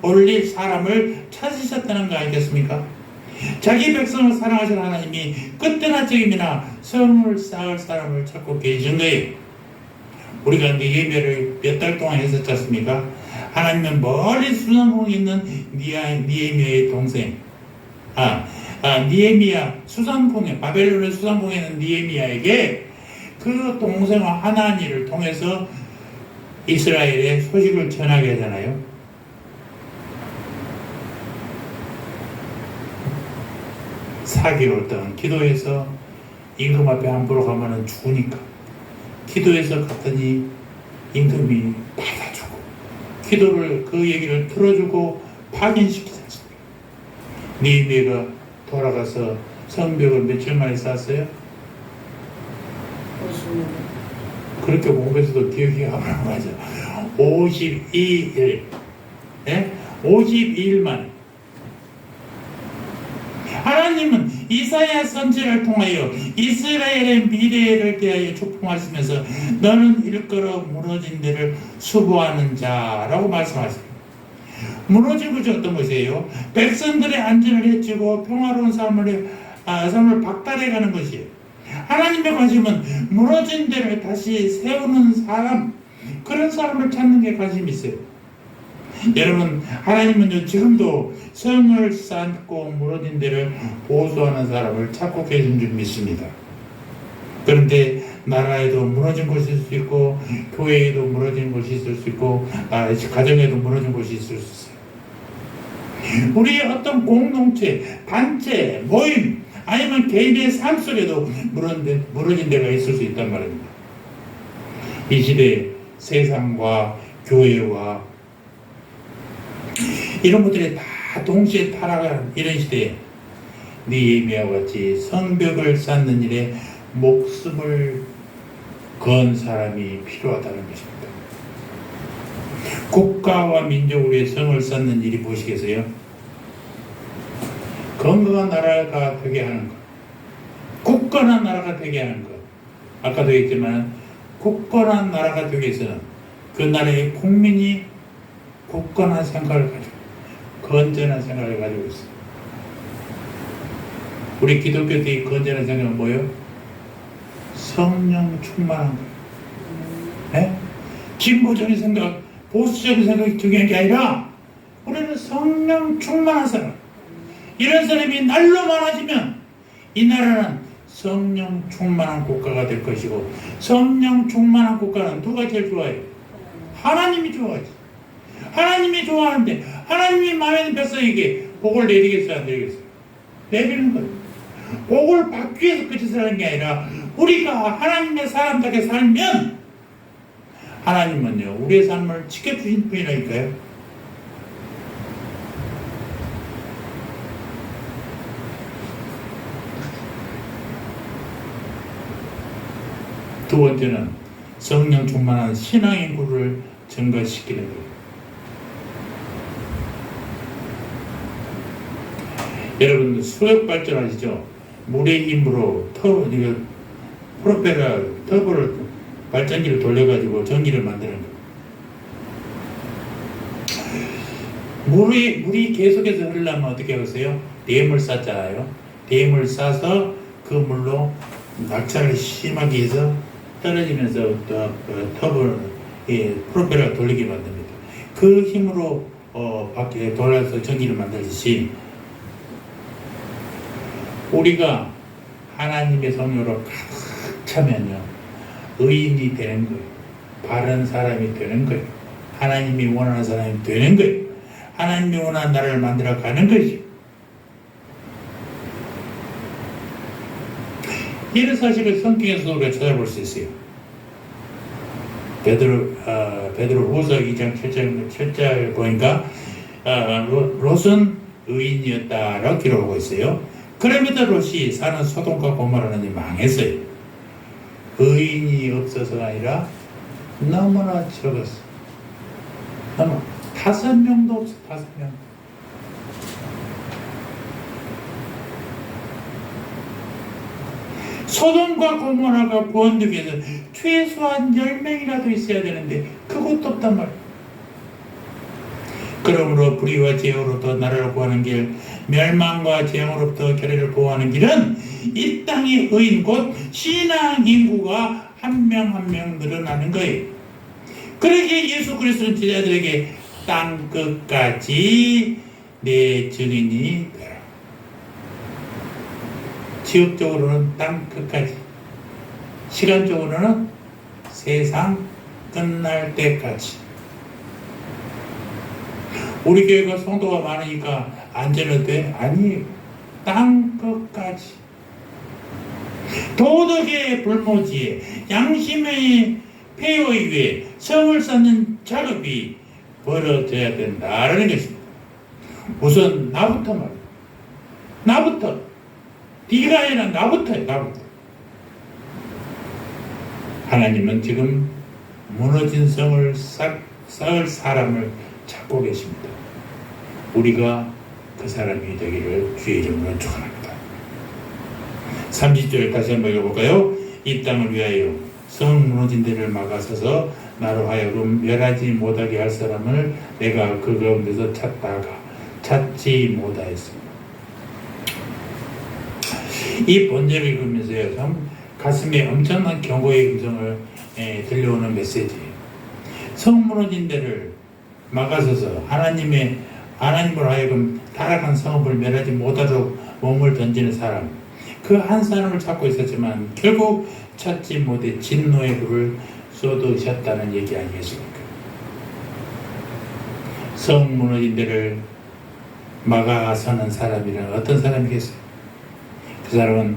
올릴 사람을 찾으셨다는 거 아니겠습니까? 자기 백성을 사랑하신 하나님이 끝때나 적임이나 성을 쌓을 사람을 찾고 계신 거예요. 우리가 느헤미야를 몇 달 동안 했었지 않습니까? 하나님은 멀리 수산봉에 있는 느헤미야의 동생 느헤미야 수산봉에 바벨론의 수산봉에 있는 느헤미야에게 그 동생과 하나니를 통해서 이스라엘의 소식을 전하게 하잖아요. 4개월 동안 기도해서 임금 앞에 함부로 가면은 죽으니까 기도해서 갔더니 임금이 받아주고 기도를 그 얘기를 들어주고 파견시키지 않습니까? 느헤미야가 돌아가서 성벽을 며칠 만에 쌓았어요? 그렇게 공부해서도 기억이 안 나죠. 52일 52일 만에 하나님은 이사야 선지를 통하여 이스라엘의 미래를 대하여 축복하시면서 너는 일컬어 무너진 데를 수보하는 자라고 말씀하십니다. 무너진 것이 어떤 것이에요? 백성들의 안전을 해치고 평화로운 삶을 박탈해가는 것이에요. 하나님의 관심은 무너진 데를 다시 세우는 사람, 그런 사람을 찾는 게 관심이 있어요. 여러분, 하나님은요 지금도 성을 쌓고 무너진 데를 보수하는 사람을 찾고 계신 줄 믿습니다. 그런데 나라에도 무너진 곳이 있을 수 있고 교회에도 무너진 곳이 있을 수 있고 가정에도 무너진 곳이 있을 수 있어요. 우리의 어떤 공동체, 단체, 모임 아니면 개인의 삶 속에도 무너진 데가 있을 수 있단 말입니다. 이 시대에 세상과 교회와 이런 것들이 다 동시에 타락하는 이런 시대에 느헤미야와 같이 성벽을 쌓는 일에 목숨을 건 사람이 필요하다는 것입니다. 국가와 민족을 위해 성을 쌓는 일이 무엇이겠어요? 건강한 나라가 되게 하는 것, 굳건한 나라가 되게 하는 것. 아까도 얘기했지만 굳건한 나라가 되기 위해서는 그 나라의 국민이 굳건한 생각을 가지고 건전한 생각을 가지고 있어요. 우리 기독교의 건전한 생각은 뭐예요? 성령 충만한 거예요. 네? 진보적인 생각, 보수적인 생각이 중요한 게 아니라 우리는 성령 충만한 사람, 이런 사람이 날로 많아지면 이 나라는 성령 충만한 국가가 될 것이고, 성령 충만한 국가는 누가 제일 좋아해요? 하나님이 좋아하지. 하나님이 좋아하는데 하나님이 마음에 드는 백성에게 복을 내리겠어요, 안 내리겠어요? 내리는 거예요. 복을 받기 위해서 그 짓을 하는 게 아니라 우리가 하나님의 사람답게 살면 하나님은요 우리의 삶을 지켜주신 분이라니까요. 두 번째는 성령 충만한 신앙의 구를 증가시키는 거예요. 여러분 수력 발전하시죠? 물의 힘으로 터보를 발전기를 돌려가지고 전기를 만드는 거예요. 물이 계속해서 흐르려면 어떻게 하겠어요? 댐을 쌓잖아요. 댐을 쌓아서 그 물로 낙차를 심하게 해서 떨어지면서 프로펠러가 돌리게 만듭니다. 그 힘으로 밖에 돌아서 전기를 만들듯이 우리가 하나님의 성령으로 가득 차면요 의인이 되는 거예요. 바른 사람이 되는 거예요. 하나님이 원하는 사람이 되는 거예요. 하나님이 원하는 나라를 만들어 가는 것이죠. 이런 사실을 성경에서 우리가 찾아볼 수 있어요. 베드로 후서 2장 7절 보니까 롯은 의인이었다라고 기록하고 있어요. 그럼에도 롯이 사는 소돔과 고모라는 망했어요. 의인이 없어서가 아니라 너무나 적었어. 너무 5명도 없어. 5명. 소돔과 고모라가 구원되기 위해서 최소한 10명이라도 있어야 되는데 그것도 없단 말이에요. 그러므로 불의와 죄로부터 나라를 구하는 길, 멸망과 재앙으로부터 교회를 보호하는 길은 이 땅의 의인 곧 신앙 인구가 한 명 한 명 늘어나는 거예요. 그러기에 예수 그리스도는 제자들에게 땅 끝까지 내 증인이 되라. 지역적으로는 땅 끝까지, 시간적으로는 세상 끝날 때까지. 우리 교회가 성도가 많으니까 안전은 돼? 아니에요. 땅 끝까지. 도덕의 불모지에 양심의 폐허의 위에 성을 쌓는 작업이 벌어져야 된다라는 것입니다. 우선 나부터 말이에요. 나부터. 네가 아니라 나부터요. 나부터. 하나님은 지금 무너진 성을 쌓을 사람을 찾고 계십니다. 우리가 그 사람이 되기를 주의 이름으로 축원합니다. 30절 다시 한번 읽어볼까요? 이 땅을 위하여 성 무너진 데를 막아서서 나로 하여금 멸하지 못하게 할 사람을 내가 그 가운데서 찾다가 찾지 못하였습니다. 이 본절을 읽으면서요, 참 가슴에 엄청난 경고의 음성을 들려오는 메시지예요. 성 무너진 데를 막아서서 하나님으로 하여금 타락한 성읍을 멸하지 못하도록 몸을 던지는 사람, 그 한 사람을 찾고 있었지만 결국 찾지 못해 진노의 불을 쏟으셨다는 얘기 아니겠습니까? 성 무너진 데를 막아서는 사람이란 어떤 사람이겠어요? 그 사람은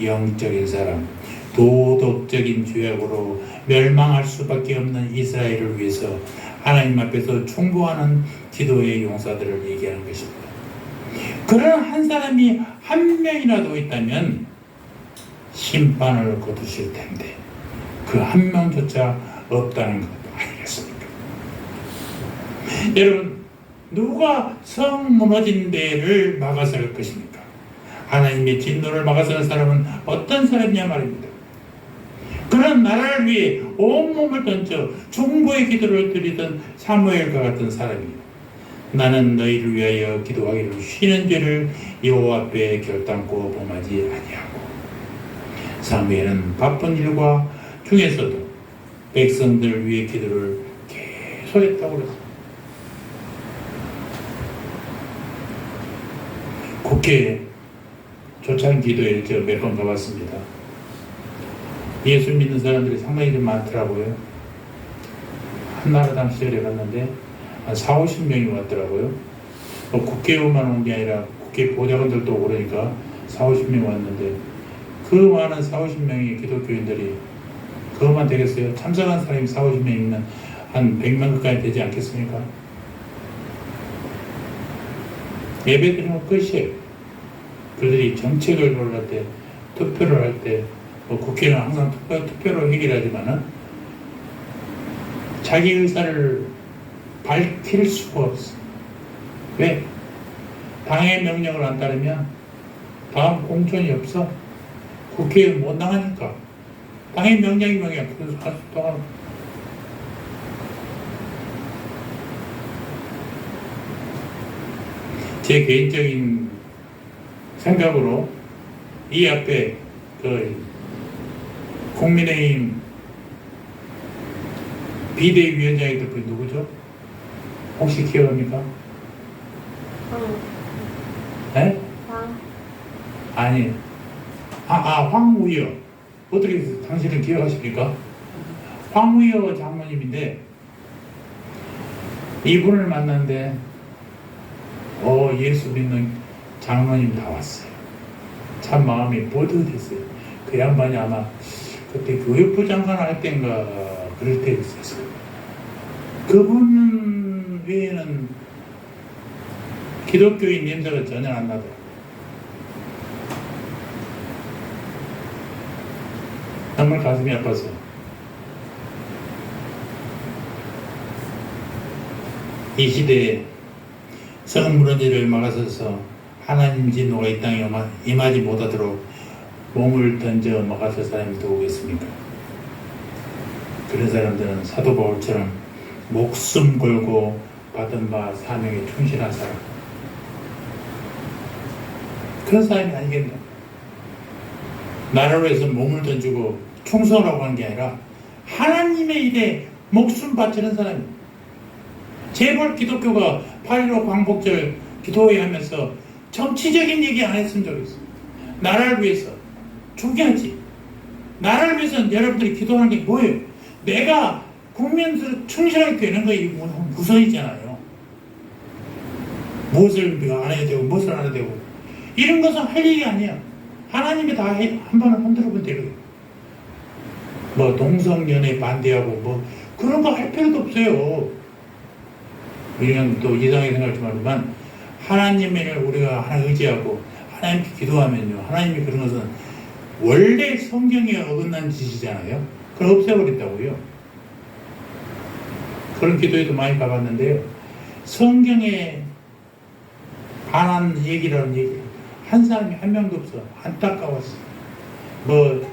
영적인 사람, 도덕적인 죄악으로 멸망할 수밖에 없는 이스라엘을 위해서 하나님 앞에서 충고하는 기도의 용사들을 얘기하는 것입니다. 그런 한 사람이 한 명이라도 있다면 심판을 거두실 텐데 그 한 명조차 없다는 것도 아니겠습니까? 여러분, 누가 성 무너진 데를 막아설 것입니까? 하나님의 진노를 막아서는 사람은 어떤 사람이냐 말입니다. 그런 나라를 위해 온몸을 던져 중보의 기도를 드리던 사무엘과 같은 사람이에요. 나는 너희를 위하여 기도하기를 쉬는 죄를 여호와 앞에 결단코 범하지 아니하고. 사무엘은 바쁜 일과 중에서도 백성들 위해 기도를 계속했다고 그랬어요. 국회에 조찬 기도에 제가 몇 번 가봤습니다. 예수 믿는 사람들이 상당히 좀 많더라고요. 한나라당 시절에 갔는데 한 40-50명이 왔더라고요. 국회의원만 온 게 아니라 국회 보좌관들도 오고 그러니까 40-50명 왔는데 그 많은 40-50명의 기독교인들이 그것만 되겠어요? 참석한 사람이 40-50명이면 한 100명 가까이 되지 않겠습니까? 예배 드리면 끝이에요. 그들이 정책을 고를 때, 투표를 할 때, 국회는 항상 투표로 해결하지만은 자기 의사를 밝힐 수가 없어. 왜? 당의 명령을 안 따르면 다음 공천이 없어. 국회에 못 나가니까. 당의 명령이 뭐냐? 그래서 할 수 있다고. 제 개인적인 생각으로 이 앞에 국민의힘 비대위원장이 또 누구죠? 혹시 기억합니까? 네? 아니. 황우여. 어떻게 당신은 기억하십니까? 황우여 장모님인데, 이분을 만났는데, 예수 믿는 장로님 나왔어요. 참 마음이 뿌듯했어요. 그 양반이 아마 그때 교육부 장관 할 때인가 그럴 때 있었어요. 그분 외에는 기독교인 냄새가 전혀 안 나더라고요. 정말 가슴이 아파서. 이 시대에 성문화재를 막아서서 하나님 진노가 이 땅에 임하지 못하도록 몸을 던져 막아설 사람이 또 오겠습니까? 그런 사람들은 사도 바울처럼 목숨 걸고 받은 바 사명에 충실한 사람, 그런 사람이 아니겠나? 나라로 해서 몸을 던지고 충성하라고 하는 게 아니라 하나님의 일에 목숨 바치는 사람입니다. 제발 기독교가 8.15 광복절 기도회 하면서 정치적인 얘기 안 했으면 좋겠어. 나라를 위해서 중요하지. 나라를 위해서는 여러분들이 기도하는 게 뭐예요? 내가 국민들 충실하게 되는 거 이거 우선이잖아요. 무엇을 우리가 안 해야 되고 무엇을 안 해야 되고 이런 것은 할 얘기 아니야. 하나님이 다 한번 흔들어 보면 되거든. 뭐 동성연애 반대하고 뭐 그런 거 할 필요도 없어요. 우리는 또 이상하게 생각할지 모르지만 하나님을 우리가 하나 의지하고 하나님께 기도하면요, 하나님이 그런 것은 원래 성경에 어긋난 짓이잖아요. 그걸 없애버린다고요. 그런 기도에도 많이 가봤는데요, 성경에 반한 얘기라는 얘기 한 사람이 한 명도 없어. 안타까웠어. 뭐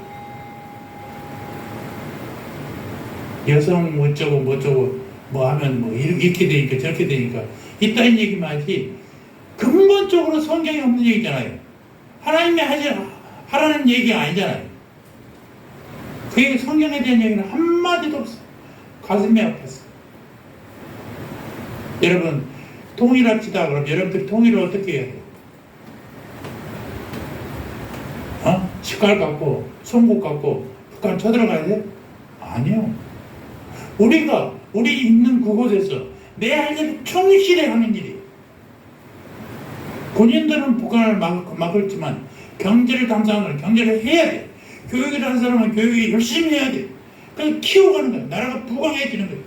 여성 어쩌고 뭐쩌고 뭐 하면 뭐 이렇게 되니까 저렇게 되니까 이따인 얘기만 하지 근본적으로 성경에 없는 얘기잖아요. 하나님이 하라는 얘기가 아니잖아요. 그게 성경에 대한 얘기는 한마디도 없어. 가슴이 아팠어. 여러분 통일합시다. 그럼 여러분들이 통일을 어떻게 해야 돼요? 식칼 갖고 송곳 갖고 북한 쳐들어가야 돼? 아니요. 우리 있는 그곳에서 내 할 일을 충실히 하는 일이에요. 군인들은 북한을 막을지만 경제를 담당하는 경제를 해야 돼. 교육을 하는 사람은 교육이 열심히 해야 돼. 그래서 키워가는 거야. 나라가 부강해지는 거야.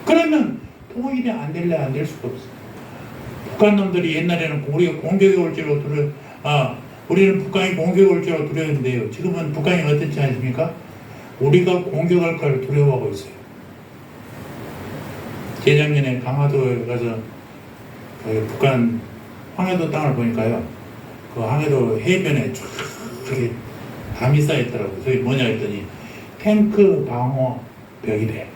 그러면 통일이 안 될래 안 될 수가 없어. 북한 놈들이 옛날에는 우리가 공격이 올 줄 우리는 북한이 공격이 올 줄 두려웠는데요. 지금은 북한이 어떻지 않습니까? 우리가 공격할 걸 두려워하고 있어요. 재작년에 강화도에 가서 북한 황해도 땅을 보니까요, 그 황해도 해변에 쫙 이렇게 담이 쌓여있더라고요. 그게 뭐냐 했더니 탱크 방어 벽이래.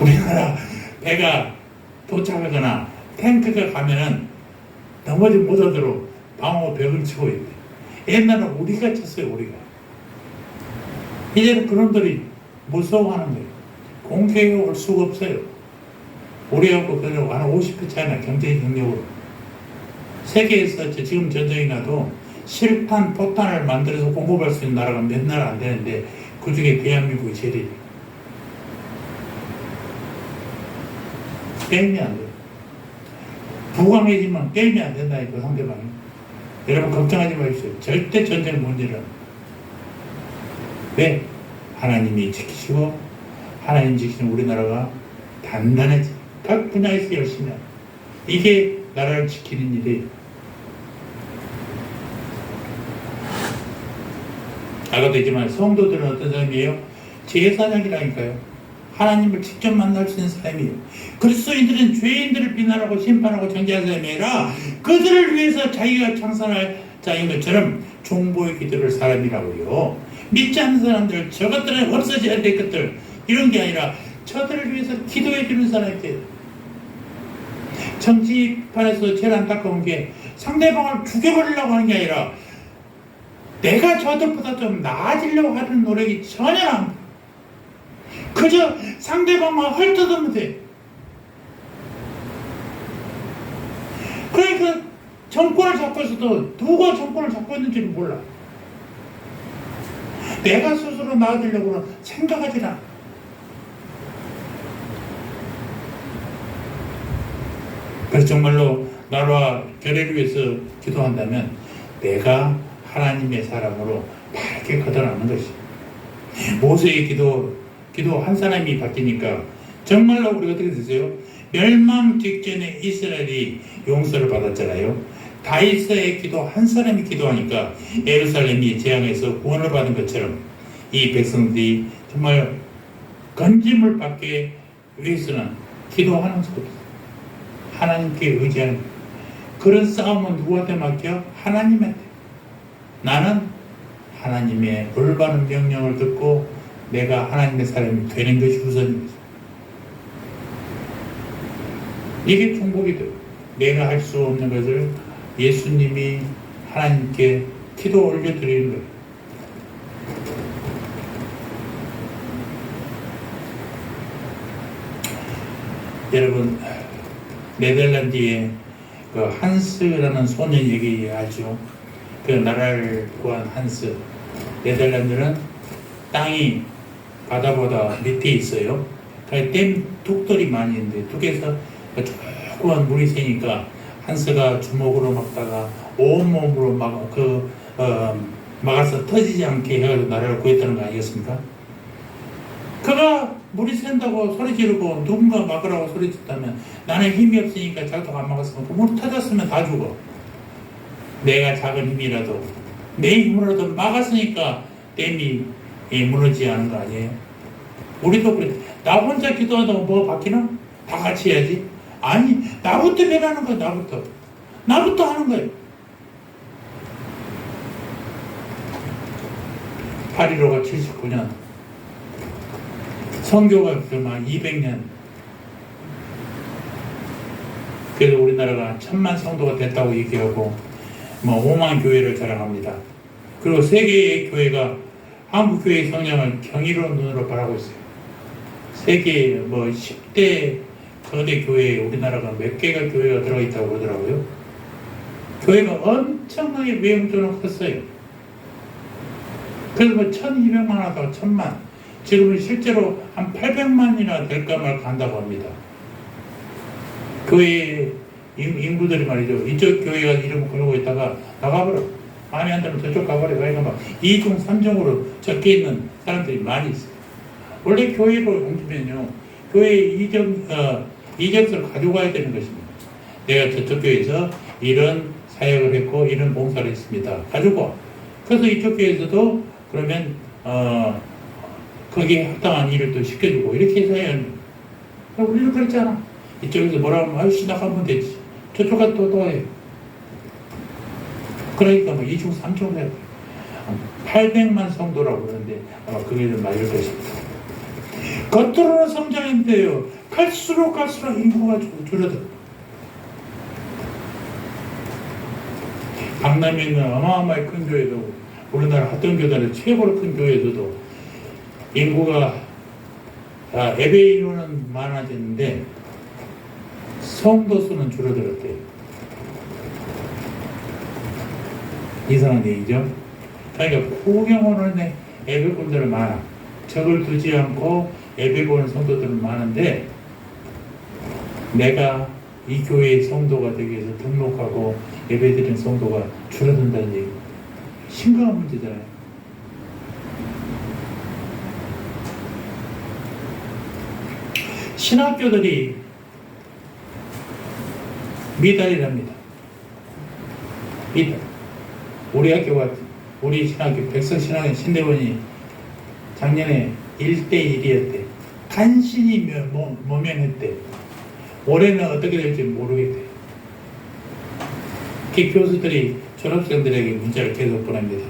우리나라 배가 도착하거나 탱크가 가면은 넘어지 못하도록 방어 벽을 치고 있대. 옛날에 우리가 쳤어요. 우리가. 이제는 그놈들이 무서워하는 거예요. 공격이 올 수가 없어요. 우리하고 그래도 한 50배 차이나 경제 능력으로. 세계에서 지금 전쟁이 나도 실탄, 포탄을 만들어서 공급할 수 있는 나라가 몇 나라 안 되는데 그 중에 대한민국이 제일이에요. 게임이 안 돼요. 부강해지면 게임이 안 된다니까 상대방이. 여러분 걱정하지 마십시오. 절대 전쟁 못 일어나. 왜? 하나님이 지키시고 하나님 지키는 우리나라가 단단해지. 각 분야에서 열심히 하고. 이게 나라를 지키는 일이에요. 아까도 했지만 성도들은 어떤 사람이에요? 제사장이라니까요. 하나님을 직접 만날 수 있는 사람이에요. 그리스도인들은 죄인들을 비난하고 심판하고 정죄하는 사람이 아니라 그들을 위해서 자기가 창선할 자인 것처럼 중보의 기도를 사람이라고요. 믿지 않는 사람들, 저것들은 없어져야 될 것들, 이런 게 아니라 저들을 위해서 기도해 주는 사람이에요. 정치판에서 제일 안타까운 게 상대방을 죽여버리려고 하는 게 아니라 내가 저들보다 좀 나아지려고 하는 노력이 전혀 안. 그저 상대방만 헐뜯으면 돼. 그러니까 정권을 잡고 있어도 누가 정권을 잡고 있는지를 몰라. 내가 스스로 나아지려고는 생각하지 않아. 그래서 정말로 나라와 교회를 위해서 기도한다면 내가 하나님의 사람으로 바르게 거듭나는 것이. 모세의 기도 한 사람이 바뀌니까 정말로 우리가 어떻게 됐어요? 멸망 직전에 이스라엘이 용서를 받았잖아요. 다윗의 기도 한 사람이 기도하니까 예루살렘이 재앙에서 구원을 받은 것처럼 이 백성들이 정말 건짐을 받기 위해서는 기도하는 것이 하나님께 의지하는 거예요. 그런 싸움은 누구한테 맡겨? 하나님한테. 나는 하나님의 올바른 명령을 듣고 내가 하나님의 사람이 되는 것이 우선입니다. 이게 중복이 돼요. 내가 할 수 없는 것을 예수님이 하나님께 기도 올려드리는 거예요. 여러분, 네덜란드에 그 한스라는 소년 얘기하죠. 그 나라를 구한 한스. 네덜란드는 땅이 바다보다 밑에 있어요. 댐 둑들이 많이 있는데 둑에서 조그만 물이 새니까 한스가 주먹으로 막다가 온몸으로 막아서 터지지 않게 해가지고 나라를 구했다는 거 아니겠습니까? 그가 물이 샌다고 소리 지르고 누군가 막으라고 소리 짓다면 나는 힘이 없으니까 자기도 안 막았으면 그 물이 터졌으면 다 죽어. 내가 작은 힘이라도 내 힘으로도 막았으니까 댐이 무너지지 않은 거 아니에요? 우리도 그래. 나 혼자 기도한다고 뭐 바뀌나? 다 같이 해야지. 아니, 나부터 변하는 거야. 나부터 하는 거예요. 8.15가 79년, 선교가 그만 200년. 그래서 우리나라가 1000만 성도가 됐다고 얘기하고 5만 교회를 자랑합니다. 그리고 세계의 교회가 한국 교회의 성장을 경이로운 눈으로 바라고 있어요. 세계 10대 거대 교회에 우리나라가 몇 개가 교회가 들어가 있다고 그러더라고요. 교회가 엄청나게 외형적으로 컸어요. 그래서 1200만 하다가 1000만, 지금은 실제로 한 800만이나 될까 말까 한다고 합니다. 교회 인구들이 말이죠. 이쪽 교회가 이름을 걸고 있다가 나가버려. 마음에 안 들면 저쪽 가버려. 그러니까 막 2중, 3중으로 적혀 있는 사람들이 많이 있어요. 원래 교회로 옮기면요, 교회 이적서를 가져가야 되는 것입니다. 내가 저쪽 교회에서 이런 사역을 했고 이런 봉사를 했습니다. 가지고 그래서 이쪽 교회에서도 그러면 거기에 합당한 일을 또 시켜주고 이렇게 해서 해야 합니다. 우리는 그렇지 않아. 이쪽에서 뭐라고 하면 시작하면 되지. 저쪽 가서 또 해. 그러니까 2중, 3중 해야 돼. 800만 성도라고 그러는데 아마 그게 좀 맞을 것입니다. 겉으로는 성장했는데요, 갈수록 인구가 줄어들어. 강남에 있는 어마어마하게 큰 교회도, 우리나라 합동교단의 최고로 큰 교회에서도 인구가 예배 인원은 많아졌는데 성도 수는 줄어들었대요. 이상한 얘기죠. 그러니까 구경오는 예배꾼들은 많아. 적을 두지 않고 예배 보는 성도들은 많은데 내가 이 교회의 성도가 되기 위해서 등록하고 예배드리는 성도가 줄어든다는 얘기. 심각한 문제잖아요. 신학교들이 미달이랍니다. 미달. 우리 학교가, 우리 신학교, 백석신학교 신대원이 작년에 1대1이었대. 간신히 모면했대. 올해는 어떻게 될지 모르겠대. 그 교수들이 졸업생들에게 문자를 계속 보냅니다.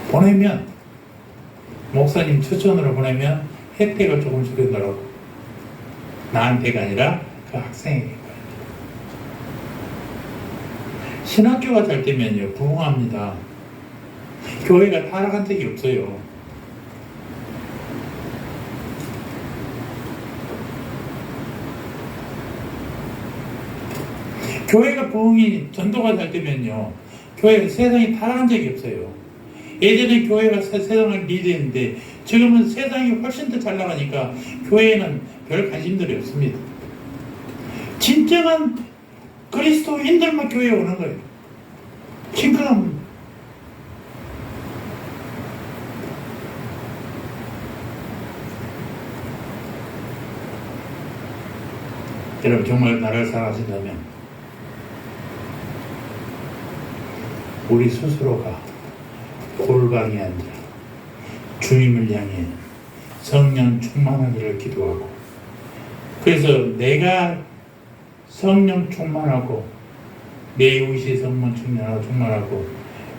보내면, 목사님 추천으로 보내면 혜택을 조금 주겠더라고. 나한테가 아니라 그 학생에게. 신학교가 잘 되면요, 부흥합니다. 교회가 타락한 적이 없어요. 교회가 부흥이 전도가 잘 되면요, 교회가 세상이 타락한 적이 없어요. 예전에 교회가 세상을 리드했는데 지금은 세상이 훨씬 더 잘 나가니까 교회에는 별 관심들이 없습니다. 진정한 그리스도인들만 교회에 오는 거예요. 심각합니다. 여러분, 정말 나를 사랑하신다면 우리 스스로가 골방에 앉아 주님을 향해 성령 충만하기를 기도하고, 그래서 내가 성령 충만하고 내 이웃이 성령 충만하고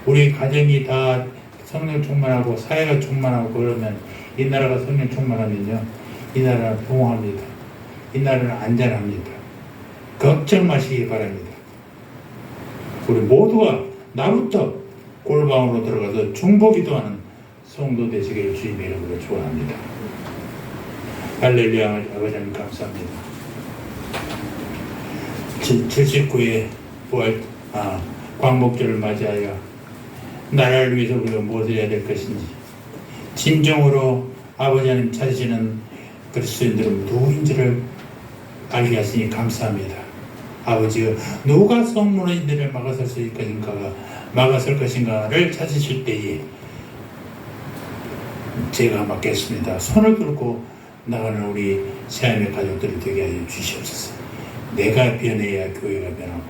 우리 가정이 다 성령 충만하고 사회가 충만하고 그러면 이 나라가 성령 충만하면요, 이 나라는 부흥합니다. 이 나라는 안전합니다. 걱정 마시기 바랍니다. 우리 모두가 나부터 골방으로 들어가서 중보기도하는 성도 되시기를 주님의 이름으로 축원합니다. 할렐루야. 아버지님 감사합니다. 79회 광복절을 맞이하여 나라를 위해서 우리가 무엇을 해야 될 것인지 진정으로 아버지 하나님 찾으시는 그리스도인들은 누구인지를 알게 하시니 감사합니다. 아버지여, 누가 성문인들을 막아설 것인가를 찾으실 때에 제가 맡겠습니다. 손을 들고 나가는 우리 새하나님의 가족들이 되게 하여 주시옵소서. 내가 변해야 교회가 변하고,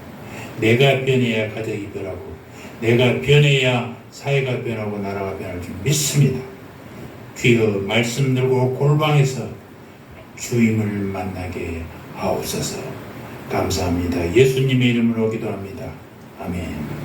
내가 변해야 가정이 변하고, 내가 변해야 사회가 변하고 나라가 변할 줄 믿습니다. 주여, 말씀 들고 골방에서 주임을 만나게 하옵소서. 감사합니다. 예수님의 이름으로 기도합니다. 아멘.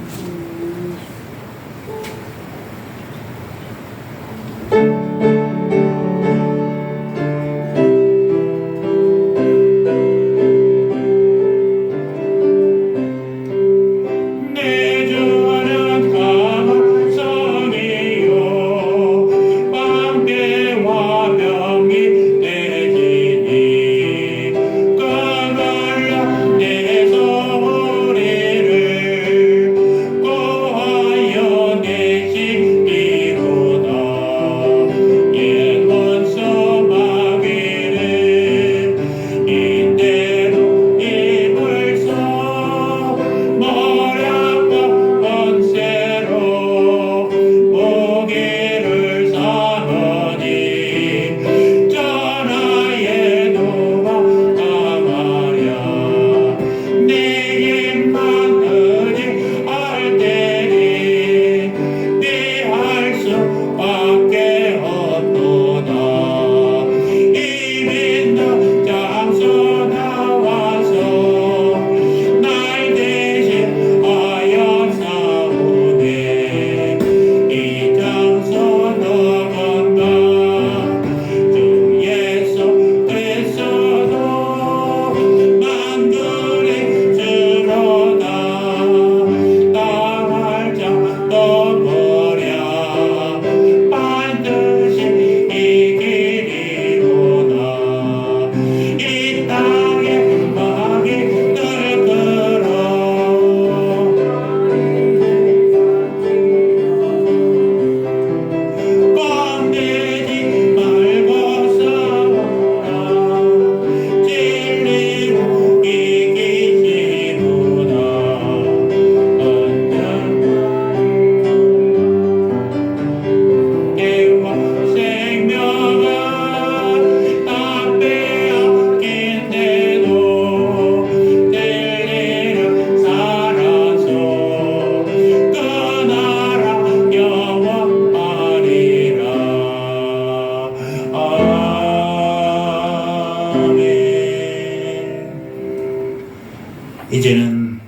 이제는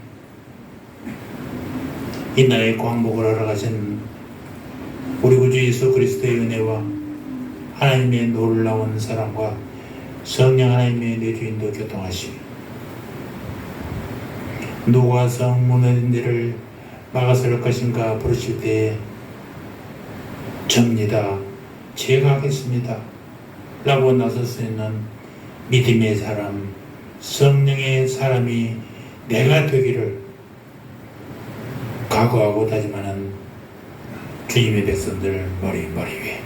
이 나라의 광복을 하러 가신 우리 구주 예수 그리스도의 은혜와 하나님의 놀라운 사랑과 성령 하나님의 내주인도 교통하시고, 누가 성문인들을 막아설 것인가 부르실 때에 접니다, 제가 하겠습니다 라고 나설 수 있는 믿음의 사람, 성령의 사람이 내가 되기를 각오하고 다짐하는 주님의 백성들 머리 위에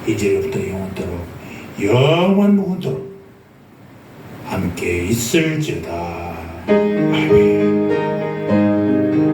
이제부터 영원토록 영원 무궁토록 함께 있을지어다. 아멘.